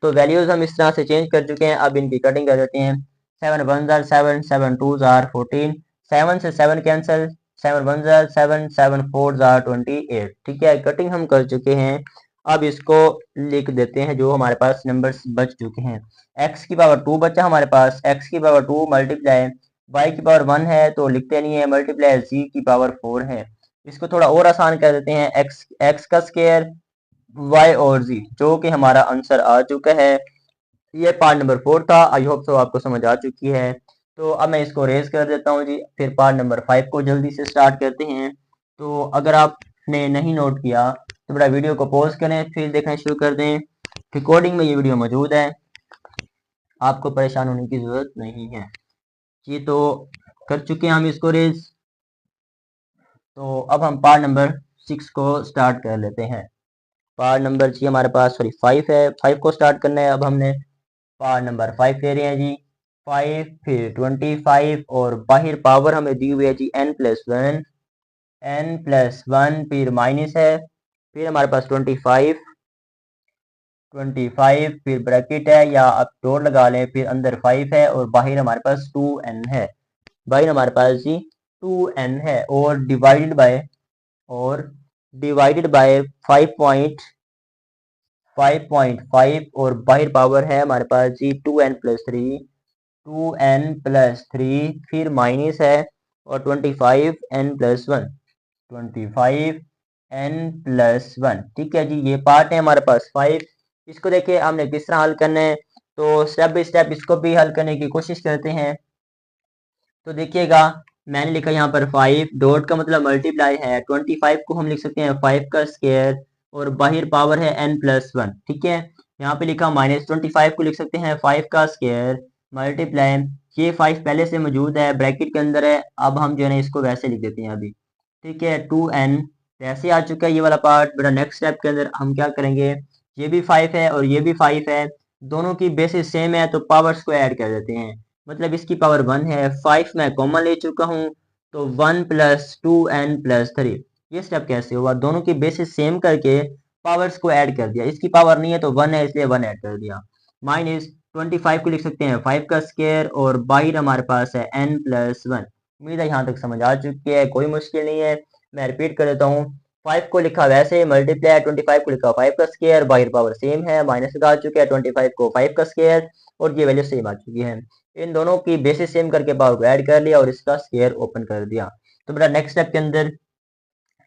Speaker 1: तो वैल्यूज हम इस तरह से चेंज कर चुके हैं। अब इनकी कटिंग कर देते हैं। 7 1 जार 7 7 2 जार 14, 7 से 7 कैंसिल, 7 1 जार 7 7 4 जार 28। ठीक है, कटिंग हम कर चुके हैं। अब इसको लिख देते हैं जो हमारे पास नंबर्स बच चुके हैं। x की पावर 2 बचा हमारे पास, x की पावर 2 मल्टीप्लाई y की पावर 1 है तो लिखते नहीं है, मल्टीप्लाई z की पावर 4 है। इसको थोड़ा और आसान कर देते हैं, x का स्क्वायर y और z, जो कि हमारा आंसर आ चुका है। ये पार्ट नंबर 4 था। आई होप सो आपको समझ आ चुकी है। तो अब मैं इसको रेज कर देता हूँ जी। फिर पार्ट नंबर 5 को जल्दी से स्टार्ट करते हैं। तो अगर आपने नहीं नोट किया तो बड़ा वीडियो को पॉज करें, फिर देखना शुरू कर दें। रिकॉर्डिंग में ये वीडियो मौजूद है, आपको परेशान होने की जरूरत नहीं है जी। तो कर चुके हैं हम इसको रेज। तो अब हम पार्ट नंबर 6 को स्टार्ट कर लेते हैं। पार्ट नंबर जी हमारे पास सॉरी 5 है, 5 को स्टार्ट करना है। अब हमने पार्ट नंबर 5 ले रहे हैं जी। 5 फिर 25 और बाहर पावर हमें दी हुई है जी n+1, n+1 फिर माइनस है, फिर हमारे पास 25 फिर ब्रैकेट है या आप डॉट लगा लें, फिर अंदर 5 है और बाहर हमारे पास 2n है। बाहर हमारे पास जी 2n है और डिवाइडेड बाय 5.5 और बाहर पावर है हमारे पास जी 2n+3 फिर माइनस है और 25n+1 ठीक है जी। ये पार्ट है हमारे पास 5। इसको देखिए हमने किस तरह हल करना है। तो स्टेप बाय स्टेप इसको भी हल करने की कोशिश करते हैं। तो देखिएगा मैंने लिखा यहाँ पर 5, डॉट का मतलब मल्टीप्लाई है। 25 को हम लिख सकते हैं 5 का स्क्वायर और बाहर पावर है n+1। ठीक है, यहाँ पे लिखा -25 को लिख सकते हैं 5 का स्क्वायर मल्टीप्लाई, ये 5 पहले से मौजूद है ब्रैकेट के अंदर है। अब हम जो है ना इसको वैसे लिख देते हैं अभी। ठीक है, 2n वैसे आ चुका है ये वाला पार्ट। बेटा नेक्स्ट स्टेप के अंदर हम क्या करेंगे, ये भी 5 है और ये भी 5 है, दोनों की बेसिस सेम है तो पावर्स को ऐड कर देते हैं। मतलब इसकी पावर 1 है, 5 मैं कॉमन ले चुका हूँ तो 1 + 2n+3। ये स्टेप कैसे हुआ, दोनों की बेसिस सेम करके पावर्स को ऐड कर दिया। इसकी पावर नहीं है तो 1 है इसलिए 1 ऐड कर दिया। -25 को लिख सकते हैं 5 का स्क्वायर और बाहर हमारे पास है n+1। उम्मीद है यहाँ तक समझ आ चुकी है, कोई मुश्किल नहीं है। मैं रिपीट कर देता हूँ। 5 को लिखा वैसे मल्टीप्लाई, 25 को लिखा 5 का स्क्वायर, बाहर पावर सेम है, माइनस लगा चुके हैं 25 को 5 का स्क्वायर और ये वैल्यू सेम आ चुकी है। इन दोनों की बेसिस सेम करके पावर को ऐड कर लिया और इसका स्क्वायर ओपन कर दिया। तो बेटा नेक्स्ट स्टेप के अंदर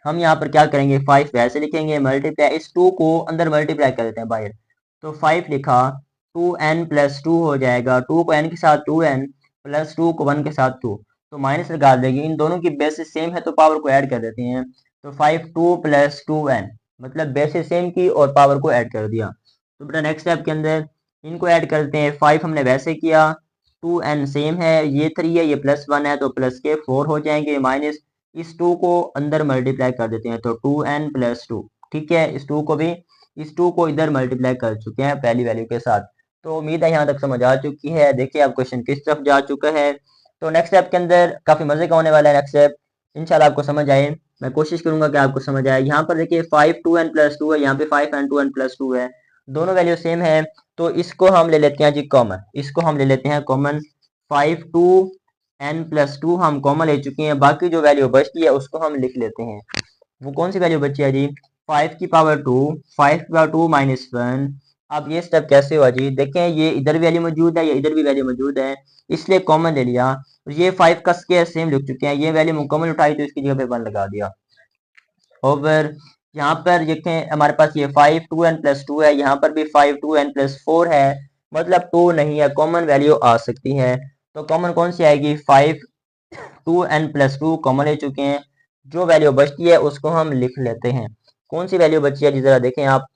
Speaker 1: हम यहाँ पर क्या करेंगे, 5 वैसे लिखेंगे, मल्टीप्लाई इस 2 को अंदर मल्टीप्लाई कर देते हैं बाहर। तो 5 लिखा, 2n+2 हो जाएगा, 2 को n के साथ 2n +2 को 1 के साथ 2। तो माइनस लगा देंगे। इन दोनों की बेसिस सेम है तो पावर को ऐड कर देते हैं। तो 5 2 प्लस 2n, मतलब बेसिस सेम की और पावर को ऐड कर दिया। तो बेटा नेक्स्ट स्टेप के अंदर इनको ऐड करते हैं। 5 हमने वैसे किया, 2n सेम है, ये 3 है, ये +1 है, तो प्लस के 4 हो जाएंगे, माइनस इस 2 को अंदर मल्टीप्लाई कर देते हैं, तो 2n + 2। ठीक है, इस 2 को इधर मल्टीप्लाई कर चुके हैं पहली वैल्यू के साथ। तो उम्मीद है यहाँ तक समझ आ चुकी है। देखिए अब क्वेश्चन किस तरफ जा चुका है। तो नेक्स्ट स्टेप के अंदर काफी मजे का होने वाला है। नेक्स्ट स्टेप इंशाल्लाह आपको समझ आए, मैं कोशिश करूंगा कि आपको समझ आए। यहाँ पर देखिए 5 2n + 2 है, यहाँ पे 5 2n + 2 है, दोनों वैल्यू सेम है। तो इसको हम ले लेते हैं जी कॉमन, इसको हम ले लेते हैं कॉमन। 5 2n + 2 हम कॉमन ले चुके हैं, बाकी जो वैल्यू बचती है उसको हम लिख लेते हैं। वो कौन सी वैल्यू बची है जी? 5 की पावर 2, 5 की पावर 2 -1। अब ये स्टेप कैसे हुआ जी? देखें ये इधर भी वैल्यू मौजूद है, ये इधर भी वैल्यू मौजूद है, इसलिए कॉमन ले लिया। ये 5 का स्क्वायर सेम लिख चुके हैं, ये वैल्यू मुकम्मल उठाई तो इसकी जगह पे 1 लगा दिया। ओवर यहाँ पर देखें हमारे पास ये 5 2n + 2 है, यहाँ पर भी 5 2n + 4 है, मतलब 2 नहीं है, कॉमन वैल्यू आ सकती है। तो कॉमन कौन सी आएगी? 5 2n + 2 कॉमन ले चुके हैं, जो वैल्यू बचती है उसको हम लिख लेते हैं। कौन सी वैल्यू बची है जी जरा देखें आप।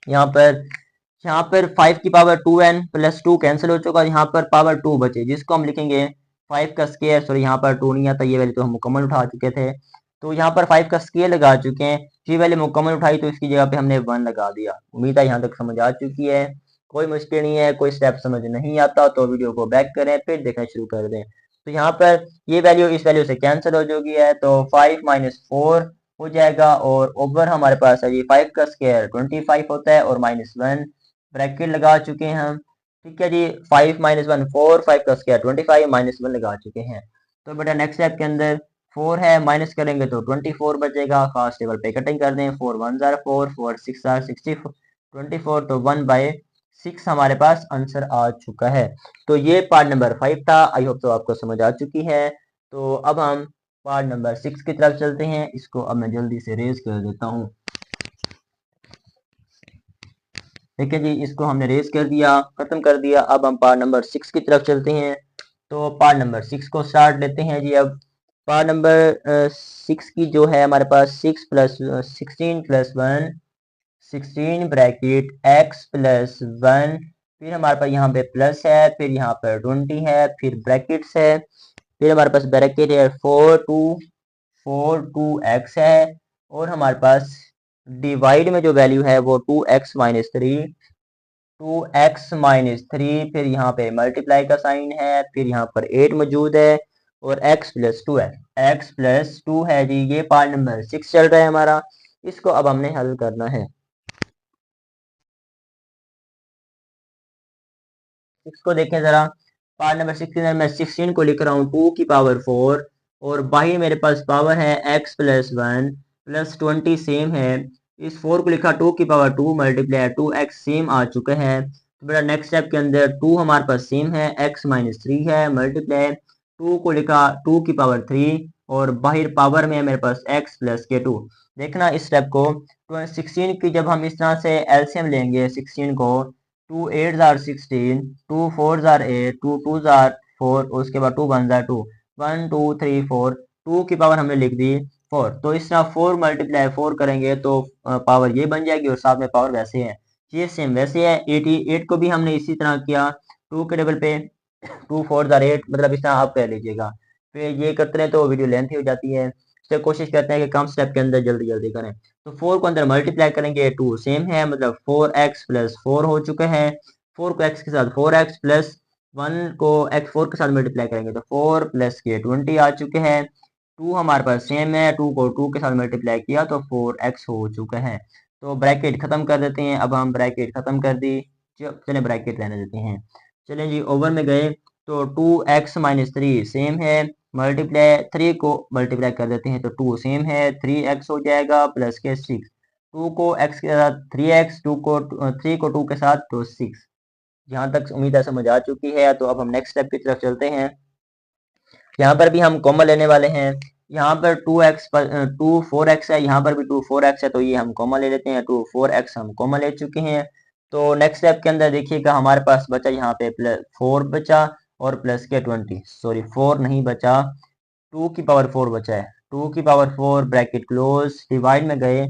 Speaker 1: यहाँ पर 5 की पावर 2n + 2 कैंसिल हो चुका, यहाँ पर पावर 2 बचे जिसको हम लिखेंगे 5 का स्क्वायर। सॉरी यहाँ पर 2 नहीं आता, ये वैल्यू तो हम मुकम्मल उठा चुके थे, तो यहाँ पर 5 का स्क्वायर लगा चुके हैं, ये वैल्यू मुकम्मल उठाई तो इसकी जगह पे हमने 1 लगा दिया। उम्मीद है यहाँ तक समझ आ चुकी है, कोई मुश्किल नहीं है। कोई स्टेप समझ नहीं आता तो वीडियो को बैक करें फिर देखना शुरू कर दें। तो यहाँ पर ये वैल्यू इस वैल्यू से कैंसिल हो चुकी है, तो 5 - 4 हो जाएगा, और ओवर हमारे पास है ये 5 का स्क्वायर 25 होता है और -1 ब्रैकेट लगा चुके हैं हम। ठीक है जी, 5 - 1 4, 5 का स्क्वायर 25, -1 लगा चुके हैं। तो बेटा नेक्स्ट स्टेप के अंदर 4 है, माइनस करेंगे तो 24 बचेगा, खास टेबल पे कटिंग कर दें, 4 1 4, 4 6 60, 24, तो 1/6 हमारे पास आंसर आ चुका है। तो ये पार्ट नंबर 5 था, आई होप तो आपको समझ आ चुकी है। तो अब हम पार्ट नंबर 6 की तरफ चलते हैं, इसको अब मैं जल्दी से रेज कर देता हूँ। ठीक है जी, इसको हमने रेज कर दिया, खत्म कर दिया। अब हम पार्ट नंबर 6 की तरफ चलते हैं। तो पार्ट नंबर 6 को स्टार्ट लेते हैं जी। अब पार्ट नंबर 6 की जो है हमारे पास 6 + 16 + 1, 16 ब्रैकेट x + 1, फिर हमारे पास यहाँ पे प्लस है, फिर यहाँ पर 20 है, फिर ब्रैकेट्स है, फिर हमारे पास ब्रैकेट है 4 2x है, और हमारे पास डिवाइड में जो वैल्यू है वो 2x - 3, 2x - 3, फिर यहाँ पे मल्टीप्लाई का साइन है, फिर यहाँ पर 8 मौजूद है, और x + 2 है, x + 2 है जी। ये पार्ट नंबर 6 चल रहा है हमारा, इसको अब हमने हल करना है। इसको देखें जरा, पार्ट नंबर 6 के अंदर मैं 16 को लिख रहा हूँ 2 की पावर 4, और बाहर मेरे पास पावर है x + 1 + 20 सेम है, इस 4 को लिखा 2 की पावर 2 मल्टीप्लाई 2x सेम आ चुका है। तो बेटा नेक्स्ट स्टेप के अंदर 2 हमारे पास सेम है, x - 3 है, मल्टीप्लाई 2 को लिखा 2 की पावर 3, और बाहर पावर में है मेरे पास x + 2। देखना इस स्टेप को, 16 की जब हम इस तरह से एलसीएम लेंगे 16 को, 2 8 are 16, 2 4 are 8, 2 2 are 4, उसके बाद 2 1 are 2, 1 2 3 4, 2 की पावर हमने लिख दी 4। तो इस तरह 4 × 4 करेंगे तो पावर ये बन जाएगी, और साथ में पावर वैसे है, ये सेम वैसे है। 88 को भी हमने इसी तरह किया, 2 के टेबल पे 2 4 are 8, मतलब इस तरह आप कर लीजिएगा। फिर ये करते हैं तो वीडियो लेंथी हो जाती है, इससे कोशिश करते हैं कि कम स्टेप के अंदर जल्दी जल्दी करें। तो 4 को अंदर मल्टीप्लाई करेंगे, 2 सेम है, मतलब 4x + 4 हो चुका है। 4 को x के साथ 4x + 1 को x 4 के साथ मल्टीप्लाई करेंगे तो 4 + के 20 आ चुके हैं। 2 हमारे पास सेम है, 2 को 2 के साथ मल्टीप्लाई किया तो 4x हो चुका है। तो ब्रैकेट खत्म कर देते हैं। अब हम ब्रैकेट खत्म कर दी, चले ब्रैकेट रहने देते हैं। चलें जी, ओवर में गए तो 2x - 3 सेम है, मल्टीप्लाई 3 को मल्टीप्लाई कर देते हैं तो 2 सेम है, 3x हो जाएगा प्लस के 6, 2 को x के साथ 3x, 2 को 3 को 2 के साथ तो 6। यहाँ तक उम्मीद है समझ आ चुकी है। तो अब हम नेक्स्ट स्टेप की तरफ चलते हैं। यहाँ पर भी हम कॉमन लेने वाले हैं। यहाँ पर 2 4x है, यहाँ पर भी 2 4x है, तो ये हम कॉमन ले लेते हैं, 2 4x हम कॉमन ले चुके हैं। तो नेक्स्ट स्टेप के अंदर देखिएगा हमारे पास बचा यहाँ पे +4 बचा, और प्लस के 20, सॉरी 4 नहीं बचा, 2 की पावर 4 बचा है। 2 की पावर 4 ब्रैकेट क्लोज, डिवाइड में गए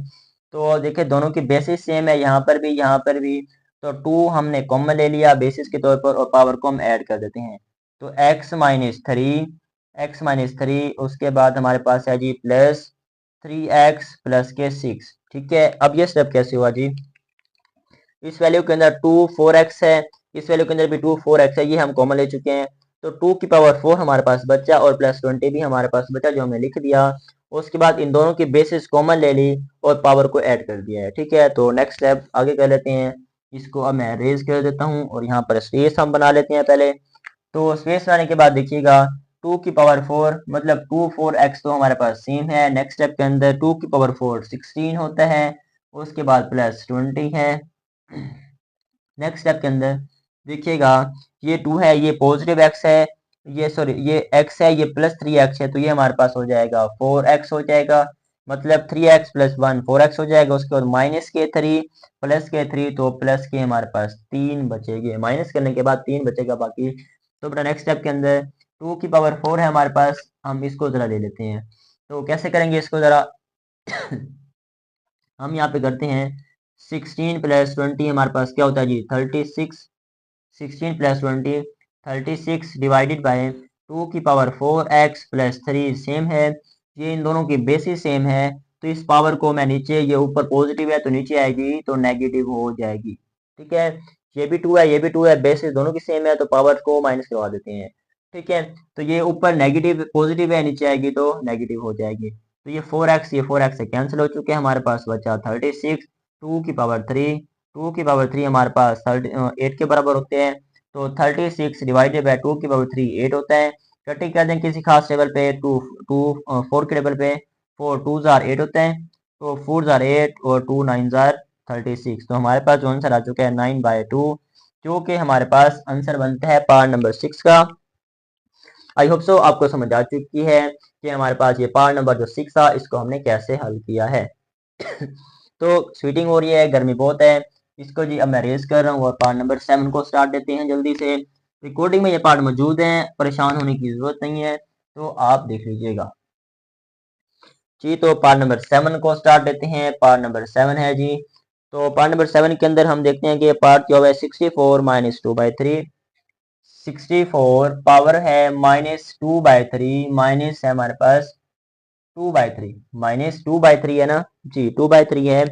Speaker 1: तो देखिए दोनों की बेसिस सेम है, यहाँ पर भी यहाँ पर भी। तो 2 हमने कॉमन ले लिया बेसिस के तौर पर और पावर को हम ऐड कर देते हैं। तो x-3 उसके बाद हमारे पास है जी प्लस 3x प्लस के 6। ठीक है, अब ये स्टेप कैसे हुआ जी, इस वैल्यू के अंदर 2 4x है, इस वैल्यू के अंदर भी 2 4x है, ये हम कॉमन ले चुके हैं। तो 2 की पावर 4 हमारे पास बचा और प्लस 20 भी हमारे पास बचा जो हमने लिख दिया। उसके बाद इन दोनों की बेसिस कॉमन ले ली और पावर को ऐड कर दिया है। ठीक है, तो नेक्स्ट स्टेप आगे कर लेते हैं। इसको अब मैं रेज कर देता हूँ और यहाँ पर स्पेस हम बना लेते हैं पहले। तो स्पेस बनाने के बाद देखिएगा 2 की पावर 4 मतलब 2 4x तो हमारे पास सेम है। नेक्स्ट स्टेप के अंदर 2 की पावर 4 16 होता है, उसके बाद प्लस 20 है। नेक्स्ट स्टेप के अंदर देखिएगा ये 2 है, ये पॉजिटिव x है, ये सॉरी ये x है, ये प्लस 3x है, तो ये हमारे पास हो जाएगा 4x हो जाएगा, मतलब 3x प्लस 1 4x हो जाएगा। उसके बाद माइनस के 3 प्लस के 3 तो प्लस के हमारे पास 3 बचेंगे, माइनस करने के बाद 3 बचेगा बाकी। तो बेटा नेक्स्ट स्टेप के अंदर 2 की पावर 4 है हमारे पास, हम इसको जरा ले लेते हैं। तो कैसे करेंगे इसको जरा हम यहाँ पे करते हैं 16 प्लस 20 हमारे पास क्या होता है जी 36, 16 प्लस 20 36 डिवाइडेड बाय 2 की पावर 4x प्लस 3 सेम है, ये इन दोनों की बेसिस सेम है। तो इस पावर को मैं नीचे, ये ऊपर पॉजिटिव है तो नीचे आएगी तो नेगेटिव हो जाएगी। ठीक है, ये भी 2 है ये भी 2 है, बेसिस दोनों की सेम है तो पावर को माइनस करवा देते हैं। ठीक है, तो ये ऊपर नेगेटिव पॉजिटिव है नीचे आएगी तो नेगेटिव हो जाएगी। तो ये 4x से कैंसिल हो चुके हैं, हमारे पास बचा 36, 2 की पावर 3, 2 की पावर 3 हमारे पास 8 के बराबर होते हैं। तो 36 डिवाइडेड बाय 2 की पावर 3 8 होता है। कटिंग कर दें किसी खास टेबल पे, 4 के टेबल पे 4 2 जार 8 होते हैं, तो 4 जार 8 और 2 9 जार 36। तो हमारे पास जो आंसर आ चुका है 9/2, जो कि हमारे पास आंसर बनता है पार्ट नंबर 6 का। आई होप सो आपको समझ आ चुकी है कि हमारे पास ये पार्ट नंबर जो 6 था इसको हमने कैसे हल किया है। तो स्वीटिंग हो रही है, गर्मी बहुत है, इसको जी अब मैं रेज कर रहा हूँ और पार्ट नंबर 7 को स्टार्ट देते हैं जल्दी से। रिकॉर्डिंग में ये पार्ट मौजूद है, परेशान होने की जरूरत नहीं है, तो आप देख लीजिएगा जी। तो पार्ट नंबर 7 को स्टार्ट देते हैं। पार्ट नंबर 7 है जी, तो पार्ट नंबर 7 के अंदर हम देखते हैं कि पार्ट क्या हुआ है 64 माइनस 2/3, 64 पावर है माइनस 2/3, माइनस है हमारे पास 2/3, माइनस 2/3 है ना जी, 2/3 है।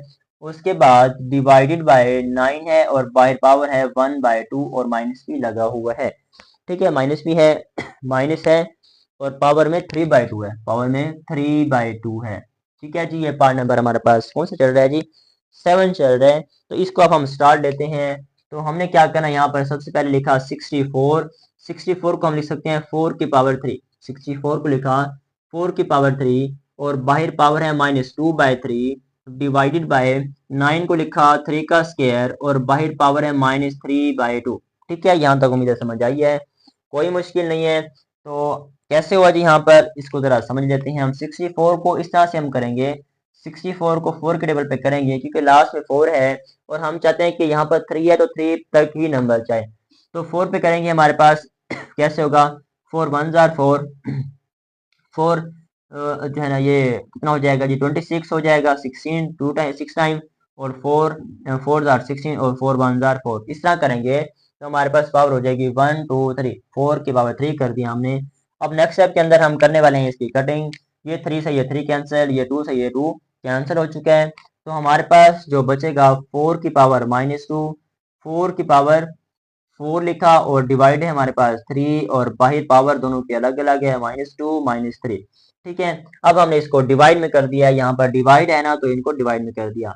Speaker 1: उसके बाद डिवाइडेड बाय 9 है और बाहर पावर है 1/2 और माइनस भी लगा हुआ है। ठीक है, माइनस भी है माइनस है और पावर में 3/2 है, पावर में 3/2 है। ठीक है जी, ये पार्ट नंबर हमारे पास कौन सा चल रहा है जी 7 चल रहा है। तो इसको अब हम स्टार्ट लेते हैं। तो हमने क्या करना है, यहाँ पर सबसे पहले लिखा 64, 64 को हम लिख सकते हैं 4 की पावर 3, 64 को लिखा 4 की पावर 3 और बाहर पावर है -2/3 डिवाइडेड बाय 9 को लिखा 3 का स्क्वायर और बाहर पावर है -3/2। ठीक है, यहाँ तक उम्मीद है समझ आई है, कोई मुश्किल नहीं है। तो कैसे हुआ जी, यहाँ पर इसको जरा समझ लेते हैं। हम 64 को इस तरह से हम करेंगे, 64 को 4 के टेबल पे करेंगे क्योंकि लास्ट में 4 है और हम चाहते हैं कि यहाँ पर 3 है तो 3 तक ही नंबर चाहे। तो 4 पे करेंगे हमारे पास कैसे होगा 4 1 जार 4, 4 जो है ना ये कितना हो जाएगा जी 26 हो जाएगा, 16 2 टाइम 6 टाइम और 4 4 जार 16 और 4 1 जार 4, इस तरह करेंगे तो हमारे पास पावर हो जाएगी 1 2 3, 4 की पावर 3 कर दिया हमने। अब नेक्स्ट स्टेप के अंदर हम करने वाले हैं इसकी कटिंग, ये 3 से ये 3 कैंसिल, ये 2 से ये 2 कैंसिल हो चुका है। तो हमारे पास जो बचेगा 4 की पावर -2, 4 की पावर 4 लिखा और डिवाइड है हमारे पास 3 और बाहर पावर दोनों की अलग अलग है -2 -3। ठीक है, अब हमने इसको डिवाइड में कर दिया, यहाँ पर डिवाइड है ना तो इनको डिवाइड में कर दिया,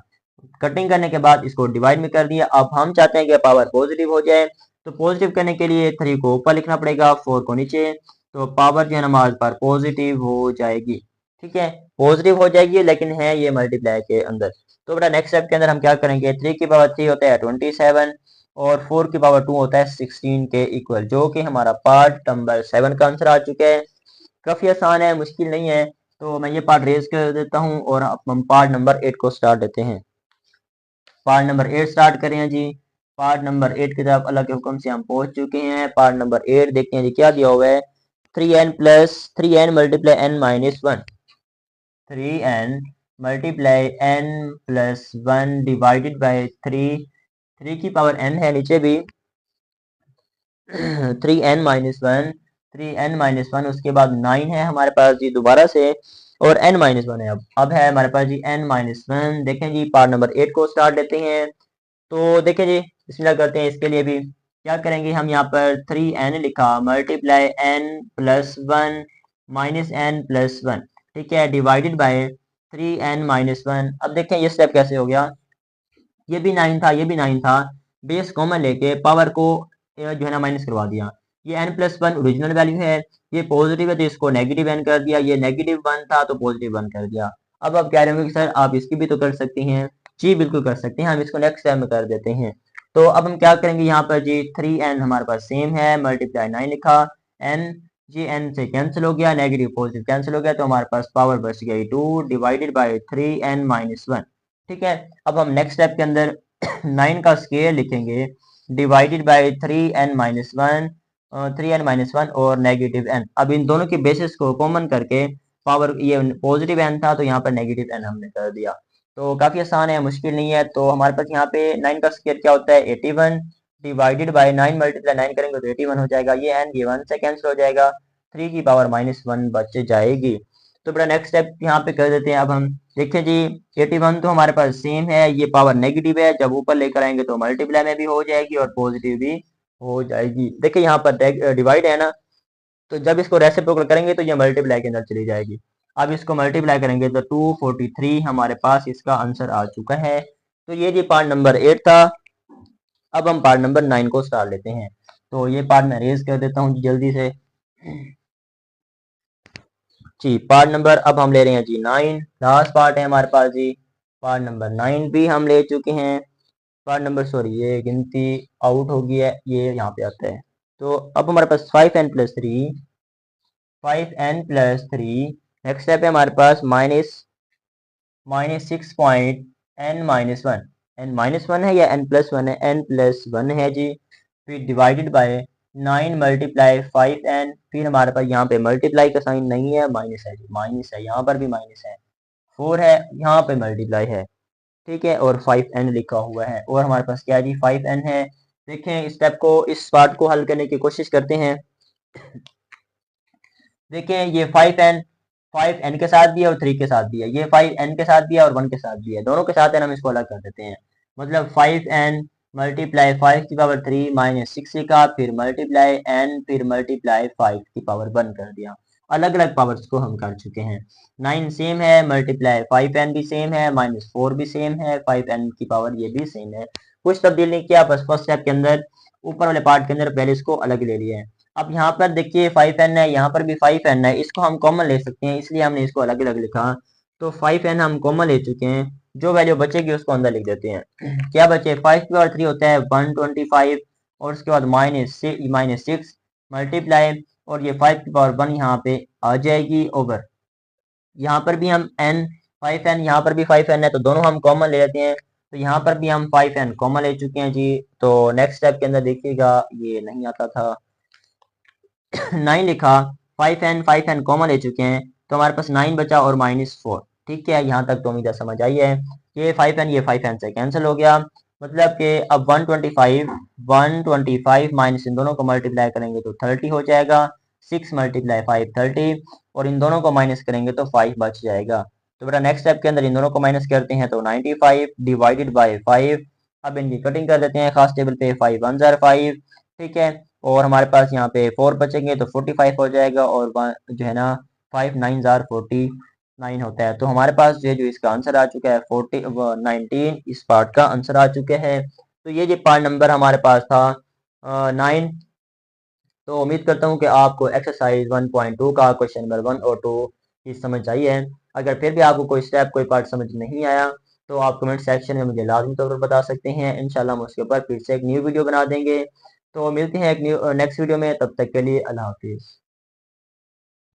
Speaker 1: कटिंग करने के बाद इसको डिवाइड में कर दिया। अब हम चाहते हैं कि पावर पॉजिटिव हो जाए, तो पॉजिटिव करने के लिए 3 को ऊपर लिखना पड़ेगा 4 को नीचे, तो पावर जो है हमारे पास पॉजिटिव हो जाएगी। ठीक है, पॉजिटिव हो जाएगी लेकिन है ये मल्टीप्लाई के अंदर। तो बेटा नेक्स्ट स्टेप के अंदर हम क्या करेंगे, 3 की पावर 3 होता है 27 और 4 की पावर 2 होता है 16 के इक्वल, जो कि हमारा पार्ट नंबर 7 का आंसर आ चुका है। काफी आसान है, मुश्किल नहीं है। तो मैं ये पार्ट रेज कर देता हूँ और हम पार्ट नंबर 8 को स्टार्ट देते हैं। पार्ट नंबर 8 स्टार्ट करें जी। पार्ट नंबर 8 की तरफ अल्लाह के हुक्म से हम पहुंच चुके हैं। पार्ट नंबर 8 देखते हैं जी क्या दिया हुआ है। 3n multiply n minus 1, 3n multiply n plus 1 divided by 3 की पावर n है नीचे भी 3n माइनस 1, 3n-1 उसके बाद 9 है हमारे पास जी दोबारा से, और n-1 है। अब है हमारे पास जी n-1। देखें जी पार्ट नंबर 8 को स्टार्ट लेते हैं। तो देखें जी बिस्मिल्लाह करते हैं। इसके लिए भी क्या करेंगे, हम यहाँ पर 3n लिखा multiply n plus 1 minus n plus 1, ठीक है, डिवाइडेड बाय 3n-1। अब देखें ये स्टेप कैसे हो गया। ये भी 9 था, ये भी 9 था, बेस कॉमन लेके पावर को जो है ना माइनस करवा दिया। ये n+1 ओरिजिनल वैल्यू है, ये पॉजिटिव है तो इसको नेगेटिव n कर दिया, ये नेगेटिव 1 था तो पॉजिटिव 1 कर दिया। अब आप कह रहे होंगे कि सर आप इसकी भी तो कर सकते हैं। जी बिल्कुल कर सकते हैं, हम इसको नेक्स्ट स्टेप में कर देते हैं। तो अब हम क्या करेंगे, यहाँ पर जी 3n हमारे पास सेम है, मल्टीप्लाई 9 लिखा, n जी n से कैंसिल हो गया, नेगेटिव पॉजिटिव कैंसिल हो गया, तो हमारे पास पावर बच गई 2 डिवाइडेड बाई 3n-1, ठीक है। अब हम नेक्स्ट स्टेप के अंदर 9 का स्क्वायर लिखेंगे डिवाइडेड बाय 3n-1, 3n-1 और नेगेटिव n। अब इन दोनों के बेसिस को कॉमन करके पावर, ये पॉजिटिव n था तो यहाँ पर नेगेटिव n हमने कर दिया। तो काफ़ी आसान है, मुश्किल नहीं है। तो हमारे पास यहाँ पे 9 का स्क्वायर क्या होता है 81, डिवाइडेड बाय 9 मल्टीप्लाई 9 करेंगे तो 81 हो जाएगा। ये n ये 1 से कैंसिल हो जाएगा, 3 की पावर -1 बच जाएगी। तो बड़ा नेक्स्ट स्टेप यहाँ पे कर देते हैं। अब हम देखिए जी 81 तो हमारे पास सेम है, ये पावर नेगेटिव है, जब ऊपर लेकर आएंगे तो मल्टीप्लाई में भी हो जाएगी और पॉजिटिव भी हो जाएगी। देखिए यहाँ पर डिवाइड है ना, तो जब इसको रेसिप्रोकल करेंगे तो ये मल्टीप्लाई के अंदर चली जाएगी। अब इसको मल्टीप्लाई करेंगे तो 243 हमारे पास इसका आंसर आ चुका है। तो ये जी पार्ट नंबर 8 था। अब हम पार्ट नंबर 9 को स्टार्ट लेते हैं। तो ये पार्ट मैं रेज कर देता हूँ जल्दी से जी। पार्ट नंबर अब हम ले रहे हैं जी 9, लास्ट पार्ट है हमारे पास जी। पार्ट नंबर 9 भी हम ले चुके हैं। पार्ट नंबर सॉरी ये गिनती आउट हो गई है, ये यहाँ पे आता है। तो अब हमारे पास 5n+3, 5n+3, नेक्स्ट स्टेप है हमारे पास -6.n-1, n-1 है या n+1 है, n+1 है जी। फिर डिवाइडेड बाय 9 मल्टीप्लाई 5n, फिर हमारे पास यहाँ पे मल्टीप्लाई का साइन नहीं है, माइनस है जी, माइनस है, यहाँ पर भी माइनस है, 4 है, यहाँ पे मल्टीप्लाई है, ठीक है, और 5n लिखा हुआ है, और हमारे पास क्या है जी 5n है। देखें इस स्टेप को, इस पार्ट को हल करने की कोशिश करते हैं। देखें ये 5n के साथ भी है और 3 के साथ भी है, ये 5n के साथ भी है और 1 के साथ भी है, दोनों के साथ है, हम इसको अलग कर देते हैं। मतलब 5n मल्टीप्लाई 5 की पावर 3 माइनस 6 का, फिर मल्टीप्लाई n, फिर मल्टीप्लाई 5 की पावर 1 कर दिया। अलग अलग पावर्स को हम कर चुके हैं। 9 सेम है, मल्टीप्लाई 5n भी सेम है, -4 भी सेम है, 5n की पावर ये भी सेम है। कुछ तब्दील नहीं किया, बस फर्स्ट स्टेप के अंदर ऊपर वाले पार्ट के अंदर पहले इसको अलग ले लिया है। अब यहाँ पर देखिए 5n है, यहाँ पर भी 5n है, इसको हम कॉमन ले सकते हैं, इसलिए हमने इसको अलग अलग लिखा। तो 5n हम कॉमन ले चुके हैं, जो वैल्यू बचेगी उसको अंदर लिख देते हैं। क्या बचे, 5 की पावर 3 होता है 125, और उसके बाद -6 मल्टीप्लाई, और ये 5 की पावर 1 यहाँ पे आ जाएगी ओवर। यहाँ पर भी हम n 5n, यहाँ पर भी 5n है, तो दोनों हम कॉमन ले लेते हैं। तो यहाँ पर भी हम 5n कॉमन ले चुके हैं जी। तो नेक्स्ट स्टेप के अंदर देखिएगा, ये नहीं आता था 9 लिखा, 5n कॉमन ले चुके हैं, तो हमारे पास 9 बचा और -4, ठीक है। यहाँ तक तो उम्मीद समझ आई है। ये 5n से कैंसिल हो गया, मतलब कि अब 125 माइनस इन दोनों को मल्टीप्लाई करेंगे तो 30 हो जाएगा, 6 मल्टीप्लाई 5 30, और इन दोनों को माइनस करेंगे तो 5 बच जाएगा। तो बेटा नेक्स्ट स्टेप के अंदर इन दोनों को माइनस करते हैं तो 95 डिवाइडेड बाय 5। अब इनकी कटिंग कर देते हैं खास टेबल पे, 5 1 जार 5, ठीक है, और हमारे पास यहाँ पे 4 बचेंगे तो 45 हो जाएगा, और जो है ना 5 9 जार 49 होता है। तो हमारे पास जो इसका आंसर आ चुका है 19, इस पार्ट का आंसर आ चुके हैं। तो ये जो पार्ट नंबर हमारे पास था 9। तो उम्मीद करता हूँ कि आपको एक्सरसाइज 1.2 का क्वेश्चन नंबर 1 और 2 की समझ आई है। अगर फिर भी आपको कोई स्टेप कोई पार्ट समझ नहीं आया तो आप कमेंट सेक्शन में मुझे लाजमी तौर पर बता सकते हैं। इंशाल्लाह हम उसके ऊपर फिर से एक न्यू वीडियो बना देंगे। तो मिलते हैं एक नेक्स्ट वीडियो में, तब तक के लिए अल्लाह हाफिज़।